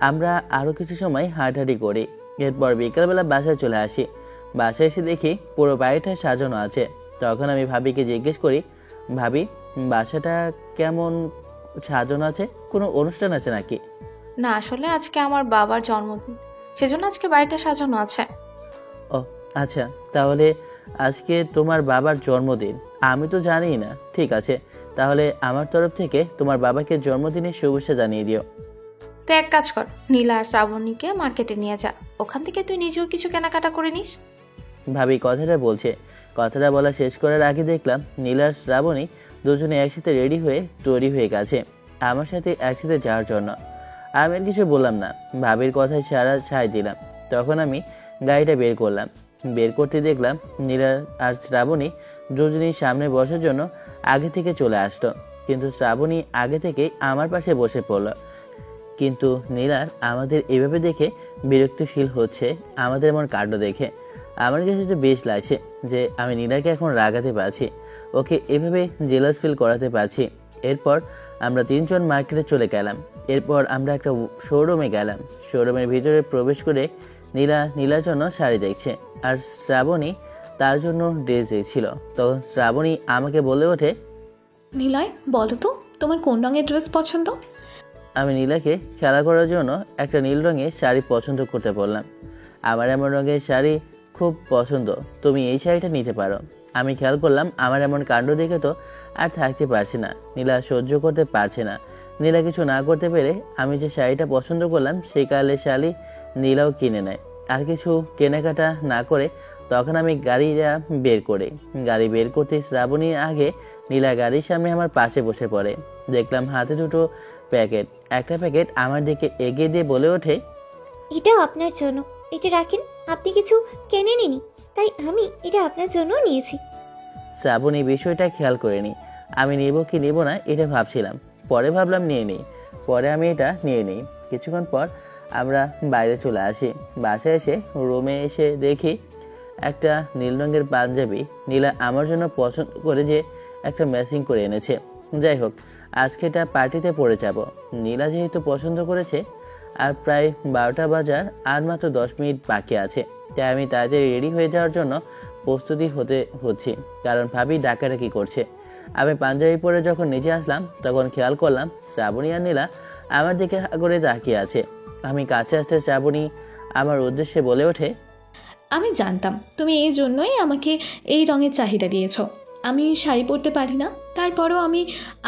আমরা আরও কিছু সময় হাঁটাহাঁটি করি, এরপর বিকালবেলা বাসায় চলে আসি। বাসায় এসে দেখি পুরো বাড়িটা সাজানো আছে। তখন আমি ভাবিকে জিজ্ঞেস করি, ভাবি বাসাটা কেমন সাজানো আছে? কোনো অনুষ্ঠান আছে নাকি? না, আসলে আজকে আমার বাবার জন্মদিন, সেজন্য আজকে বাড়িটা সাজানো আছে। ও আচ্ছা, তাহলে আজকে তোমার বাবার জন্মদিন? আমি তো জানিই না। ঠিক আছে, তাহলে আমার তরফ থেকে তোমার বাবাকে জন্মদিনের শুভেচ্ছা জানিয়ে দিও। তো এক কাজ কর, নীলা আর শ্রাবণীকে মার্কেটে নিয়ে যা, ওখান থেকে তুই নিজেও কিছু কেনাকাটা করে নিস। ভাবি কথাটা বলছে, কথাটা বলা শেষ করার আগে দেখলাম নীলা আর শ্রাবণী দুজনে একসাথে রেডি হয়ে তৈরি হয়ে গেছে আমার সাথে একসাথে যাওয়ার জন্য। আমি আর কিছু বললাম না, ভাবির কথায় সারা ছাই দিলাম। তখন আমি গাড়িটা বের করলাম। বের করতে দেখলাম নীলা আর শ্রাবণী দুজনেই সামনে বসার জন্য আগে থেকে চলে আসতো, কিন্তু শ্রাবণী আগে থেকে আমার পাশে বসে পড়লো। কিন্তু নীলার আমাদের এভাবে দেখে বিরক্তি ফিল হচ্ছে। আমাদের এমন কাণ্ড দেখে আমার কাছে তো বেশ লাগছে যে আমি নীলাকে এখন রাগাতে পারছি, ওকে এভাবে জেলাস ফিল করাতে পারছি। এরপর আমরা তিনজন মার্কেটে চলে গেলাম। এরপর আমরা একটা শোরুমে গেলাম। শোরুমের ভিতরে প্রবেশ করে নীলার জন্য শাড়ি দেখছে, আর শ্রাবণী তার জন্য ড্রেস দেখছিল। তখন শ্রাবণী আমাকে বলে ওঠে, নিলয়, বলো তো তোমার কোন রঙের ড্রেস পছন্দ? আমি নীলাকে খেলা করার জন্য একটা নীল রঙের শাড়ি পছন্দ করতে বললাম। আমার এমন রঙের শাড়ি খুব পছন্দ, তুমি এই শাড়িটা নিতে পারো। আমি খেয়াল করলাম আমার এমন কাণ্ড দেখে তো আর থাকতে পারছি না, নীলা সহ্য করতে পারছে না। নীলা কিছু না করতে পেরে আমি যে শাড়িটা পছন্দ করলাম সেই কালের শাড়ি নীলাও কিনে নেয়। আর কিছু কেনাকাটা না করে তখন আমি গাড়িটা গাড়ি বের করতে শ্রাবণীর আগে নীলা গাড়ির সামনে আমার পাশে বসে পড়ে। দেখলাম হাতে দুটো প্যাকেট। একটা প্যাকেট আমার দিকে এগিয়ে দিয়ে বলে ওঠে, এটা আপনার জন্য, এটা রাখেন। আপনি কিছু কেনেননি, তাই আমি এটা আপনার জন্য নিয়েছি। শ্রাবণী বিষয়টা খেয়াল করিনি। আমি নেব কি নেব না এটা ভাবছিলাম, পরে ভাবলাম নিয়ে নিই। পরে আমি এটা নিয়ে নিই। কিছুক্ষণ পর আমরা বাইরে চলে আসি। বাসায় এসে রুমে এসে দেখি একটা নীল রঙের পাঞ্জাবি নীলা আমার জন্য পছন্দ করে যে একটা ম্যাচিং করে এনেছে। যাই হোক, আজকে এটা পার্টিতে পরে যাব। নীলা যেহেতু পছন্দ করেছে, আর প্রায় 12টা বাজার আর মাত্র 10 মিনিট বাকি আছে, তাই আমি তাড়াতাড়ি রেডি হয়ে যাওয়ার জন্য প্রস্তুতি হচ্ছি, কারণ ভাবি ডাকাডাকি করছে। আমি পাঞ্জাবি পরে যখন নিচে আসলাম তখন খেয়াল করলাম শ্রাবণী আর নীলা আমার দিকে করে তাকিয়ে আছে। আমি কাছে আসতে শ্রাবণী আমার উদ্দেশ্যে বলে ওঠে, আমি জানতাম তুমি এই জন্যই আমাকে এই রঙের চাহিদা দিয়েছ। আমি শাড়ি পরতে পারি না, তারপরও আমি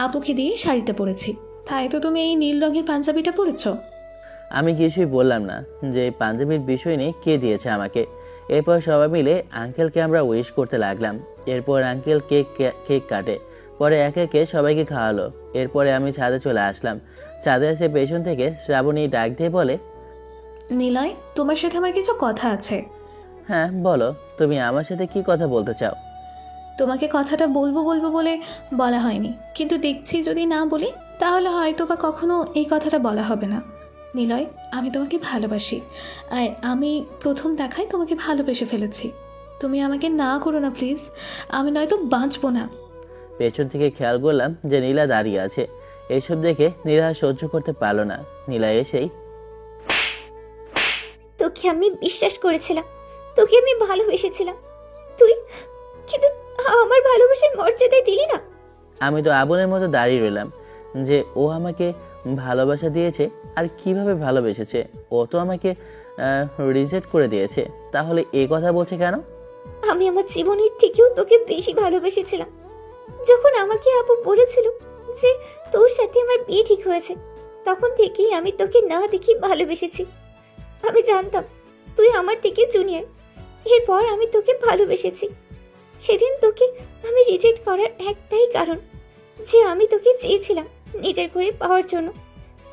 আপুকে দিয়ে শাড়িটা পরেছি, তাই তো তুমি এই নীল রঙের পাঞ্জাবিটা পরেছ। আমি কিছুই বললাম না যে পাঞ্জাবির বিষয় নিয়ে কে দিয়েছে আমাকে। এরপর সবাই মিলে আঙ্কেলকে আমরা উইশ করতে লাগলাম। এরপর আঙ্কেল কেক কাটে, পরে একে একে সবাইকে খাওয়ালো। এরপরে আমি ছাদে চলে আসলাম। ছাদে এসে পেছন থেকে শ্রাবণী ডাক দিয়ে বলে, নিলয়, তোমার সাথে আমার কিছু কথা আছে। হ্যাঁ বলো, তুমি আমার সাথে কি কথা বলতে চাও? তোমাকে কথাটা বলবো বলে বলা হয়নি, কিন্তু দেখছি যদি না বলি তাহলে হয়তো বা কখনো এই কথাটা বলা হবে না। নিলয়, আমি তোমাকে ভালোবাসি, আর আমি প্রথম দেখায় তোমাকে ভালোবেসে ফেলেছি। তুমি আমাকে না করো না প্লিজ, আমি নয়তো বাঁচবো না। পেছন থেকে খেয়াল করলাম যে নীলা দাঁড়িয়ে আছে। এইসব দেখে নীলা সহ্য করতে পারলো না। নীলা এসেই, তোকে আমি বিশ্বাস করেছিলাম, তোকে আমি ভালোবেসেছিলাম, তুই কিন্তু আমার ভালোবাসার মর্যাদায় দিলি না। আমি তো আগুনের মতো দাঁড়িয়ে রইলাম যে ও আমাকে ভালোবাসা দিয়েছে, আর কিভাবে ভালোবেসেছে? ও তো আমাকে রিজেক্ট করে দিয়েছে, তাহলে এ কথা বলছে কেন? আমি আমার জীবনের থেকেও তোকে বেশি ভালোবেসেছিলাম। যখন আমাকে আপু বলেছিল যে তোর সাথে আমার বিয়ে ঠিক হয়েছে, তখন থেকেই আমি তোকে না দেখি ভালোবেসেছি। আমি জানতাম তুই আমার থেকে জুনিয়র, এরপর আমি তোকে ভালোবেসেছি। সেদিন তোকে আমি রিজেক্ট করার একটাই কারণ, যে আমি তোকে চেয়েছিলাম নিজের করে পাওয়ার জন্য।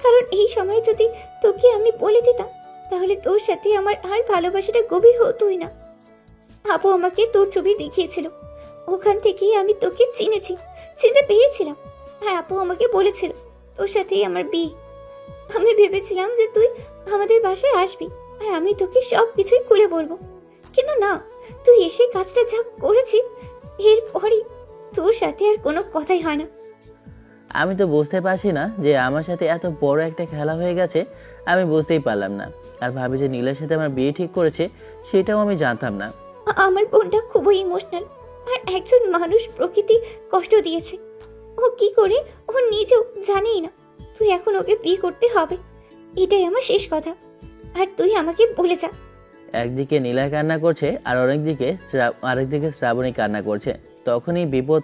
কারণ এই সময় যদি তোকে আমি বলে দিতাম তাহলে তোর সাথে আমার আর ভালোবাসাটা গভীর হতোই না। আপু আমাকে তোর ছবি দেখিয়েছিল, ওখান থেকেই আমি তোকে চিনতে পেরেছিলাম। আর আপু আমাকে বলেছিল তোর সাথেই আমার বিয়ে। আমি ভেবেছিলাম যে তুই আমাদের বাসায় আসবি আর আমি তোকে সব কিছুই খুলে বলবো, কিন্তু না, তুই এসে কাজটা যা করেছিস এরপরই তোর সাথে আর কোনো কথাই হয় না। আমি তো বুঝতে পারছি না যে আমার সাথে এত বড় একটা খেলা হয়ে গেছে, আমি বুঝতেই পারলাম না। আর ভাবি যে নীলার সাথে আমার বিয়ে ঠিক করেছে সেটাও আমি জানতাম না। আমার বোনটা খুবই ইমোশনাল, আর একজন মানুষ প্রকৃতি কষ্ট দিয়েছে। ও কি করে ও নিজেও জানেই না। তুই এখন ওকে বিয়ে করতে হবে, এটাই আমার শেষ কথা। আর তুই আমাকে বলে যা। একদিকে নীলা কান্না করছে আর আরেকদিকে শ্রাবণী কান্না করছে। তখনই বিপদ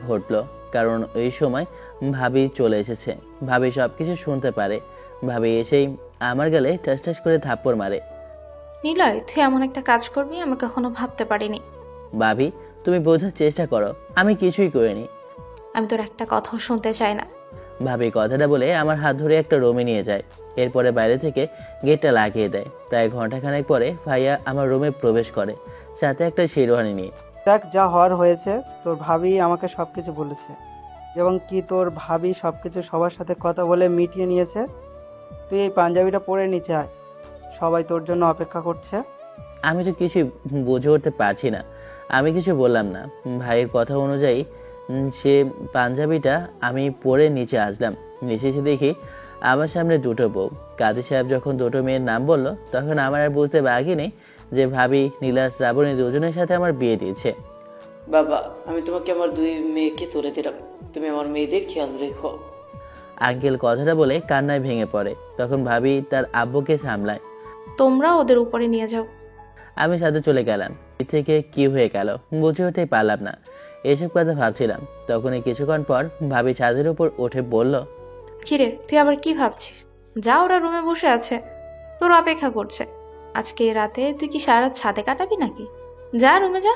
ঘটলো, কারণ ওই সময় ভাবি চলে এসেছে। ভাবি সব কিছু শুনতে পারে। ভাবি এসেই আমার গালে ঠাস ঠাস করে থাপ্পড় মারে। নিলয়, তুই এমন একটা কাজ করবি আমি কখনো ভাবতে পারিনি। ভাবি, তুমি বোঝার চেষ্টা করো, আমি কিছুই করিনি। আমি তোর একটা কথাও শুনতে চাই না। ভাবি কথাটা বলে আমার হাত ধরে একটা রুমে নিয়ে যায়। এরপরে বাইরে থেকে গেটটা লাগিয়ে দেয়। প্রায় ঘন্টাখানেক পরে ভাইয়া আমার রুমে প্রবেশ করে, সাথে একটা শেরওয়ানি নিয়ে। দেখ, যা হওয়ার হয়েছে, তোর ভাবি আমাকে সব কিছু বলেছে এবং কি তোর ভাবি সব কিছু সবার সাথে কথা বলে মিটিয়ে নিয়েছে। তুই এই পাঞ্জাবিটা পরে নিচে আয়, সবাই তোর জন্য অপেক্ষা করছে। আমি তো কিছু বুঝে উঠতে পারছি না, আমি কিছু বললাম না। ভাইয়ের কথা অনুযায়ী সে পাঞ্জাবিটা আমি পরে নিচে আসলাম। নিচে এসে দেখি আমার সামনে দুটো বউ। কাজী সাহেব যখন দুটো মেয়ের নাম বলল তখন আমার আর বুঝতে বাকি নেই যে ভাবি নীলা শ্রাবণী দুজনের সাথে আমার বিয়ে দিয়েছে। বাবা, আমি তোমাকে আমার 2 মেয়েকে তুলে দিলাম, তুমি আমার মেয়েদের খেয়াল রেখো। আঙ্কেল কথাটা বলে কান্নায় ভেঙে পড়ে। তখন ভাবি তার আব্বুকে সামলায়। তোমরা ওদের উপরে নিয়ে যাও। আমি সাথে চলে গেলাম। এ থেকে কি হয়ে গেল বুঝে উঠতেই পারলাম না। এসব কথা ভাবছিলাম। তখনই কিছুক্ষণ পর ভাবি ছাদের উপর উঠে বলল, কিরে, তুই আবার কি ভাবছিস? যা, ওরা রুমে বসে আছে, তোর অপেক্ষা করছে। আজকে এই রাতে তুই কি সারা রাত ছাদে কাটাবি নাকি? যা, রুমে যা।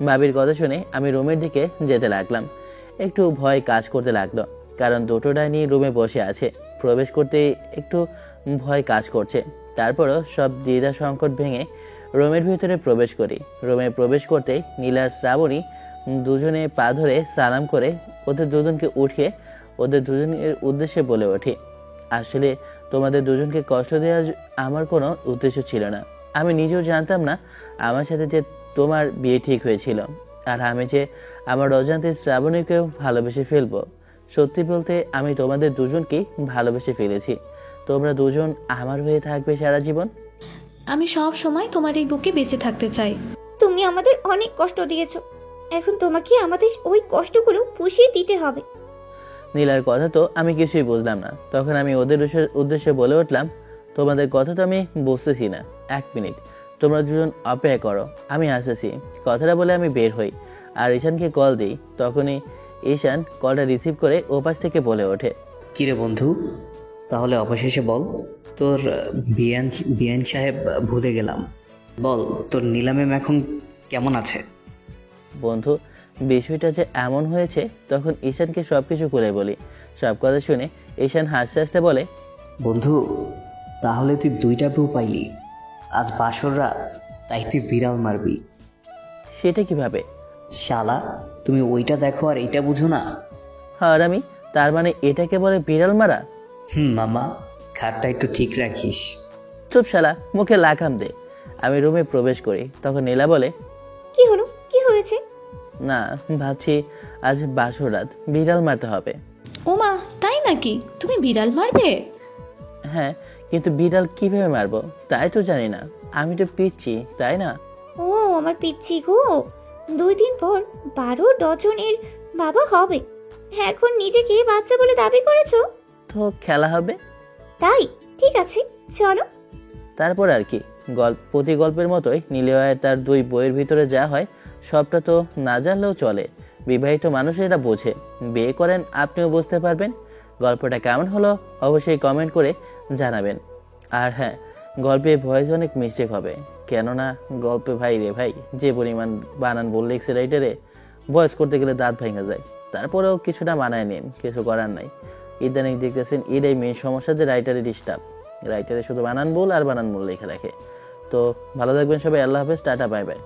ভাবির কথা শুনে আমি রুমের দিকে যেতে লাগলাম। একটু ভয় কাজ করতে লাগলো, কারণ দুটো ডাইনি রুমে বসে আছে। প্রবেশ করতে একটু ভয় কাজ করছে। তারপরও সব দ্বিধা সংকট ভেঙে রুমের ভিতরে প্রবেশ করি। রুমে প্রবেশ করতেই নীলার শ্রাবণী দুজনে পা ধরে সালাম করে ওদের দুজনকে উঠিয়ে ওদের দুজনের উদ্দেশ্যে বলে ওঠে, আসলে তোমাদের দুজনকে কষ্ট দেওয়ার আমার কোনো উদ্দেশ্য ছিল না। আমি নিজেও জানতাম না আমার সাথে যে তোমার বিয়ে ঠিক হয়েছিল, আর আমি যে আমার অজান্তে শ্রাবণীকেও ভালোবেসে ফেলবো। সত্যি বলতে আমি তোমাদের দুজনকেই ভালোবেসে ফেলেছি। তোমরা দুজন আমার হয়ে থাকবে সারা জীবন। আমি সব সময় তোমার এই বুকে বেঁচে থাকতে চাই। তুমি আমাদের অনেক কষ্ট দিয়েছো, এখন তোমাকে আমাদের ওই কষ্টগুলো পুষিয়ে দিতে হবে। নীলার কথা তো আমি কিছুই বুঝলাম না। তখন আমি ওদের উদ্দেশ্যে বলে উঠলাম, তোমাদের কথা তো আমি বুঝতেছি না, 1 মিনিট তোমরা দুজন অপেক্ষা করো, আমি আসতেছি। কথাটা বলে আমি বের হই আর ঈশানকে কল দিই। তখনই ঈশান কলটা রিসিভ করে ওপাশ থেকে বলে ওঠে, কিরে বন্ধু, তাহলে অবশেষে বল, তোর বিয়ান সাহেব ভুলে গেলাম, বল তোর নীলামেম এখন কেমন আছে? বন্ধু, বিষয়টা যে এমন হয়েছে তখন ঈশানকে সব কিছু খুলে বলি। সব কথা শুনে ঈশান হাসতে হাসতে বলে, বন্ধু, তাহলে তুই 2টা বউ পাইলি, আজ বাসর রাত, তাই তুই বিড়াল মারবি। সেটা কিভাবে? শালা, তুমি ওইটা দেখো আর এটা বুঝো না? আর আমি, তার মানে এটাকে বলে বিড়াল মারা? মামা, খাটটা একটু ঠিক রাখিস। চুপ শালা, মুখে লাগাম দে। আমি রুমে প্রবেশ করি। তখন নীলা বলে, কি হলো, কি হয়েছে? না, ভাবছি আজ বাসর রাত, বিড়াল মারতে হবে। ওমা, তাই নাকি? তুমি বিড়াল মারবে? হ্যাঁ, কিন্তু বিড়াল কিভাবে মারবো তাই তো জানি না। আমি তো পিচ্ছি, তাই না? ও আমার পিচ্ছি গো, 2 দিন পর 12 ডজনের বাবা হবে। এখন নিজেকে বাচ্চা বলে দাবি করেছো? তো খেলা হবে। তাই ঠিক আছে, চলো। তারপর আর কি, প্রতি গল্পের মতোই নীলিমায়ের তার 2 বইয়ের ভিতরে যা হয় সবটা তো না জানলেও চলে। বিবাহিত মানুষেরা বোঝে, বিয়ে করেন আপনিও বুঝতে পারবেন। গল্পটা কেমন হলো অবশ্যই কমেন্ট করে জানাবেন। আর হ্যাঁ, গল্পে ভয়েস অনেক মিস্টেক হবে, কেননা গল্পে ভাই রে ভাই যে পরিমাণ বানান বললে রাইটারে ভয়েস করতে গেলে দাঁত ভেঙে যায়। তারপরেও কিছুটা মানায় নিন, কিছু করার নাই। ইদানিং দেখতেছেন এটাই মেন সমস্যা যে রাইটারে ডিস্টার্ব। রাইটারে শুধু বানান ভুল আর বানান ভুল লেখা রাখে। তো ভালো থাকবেন সবাই, আল্লাহ হাফেজ, টাটা, বাই বাই।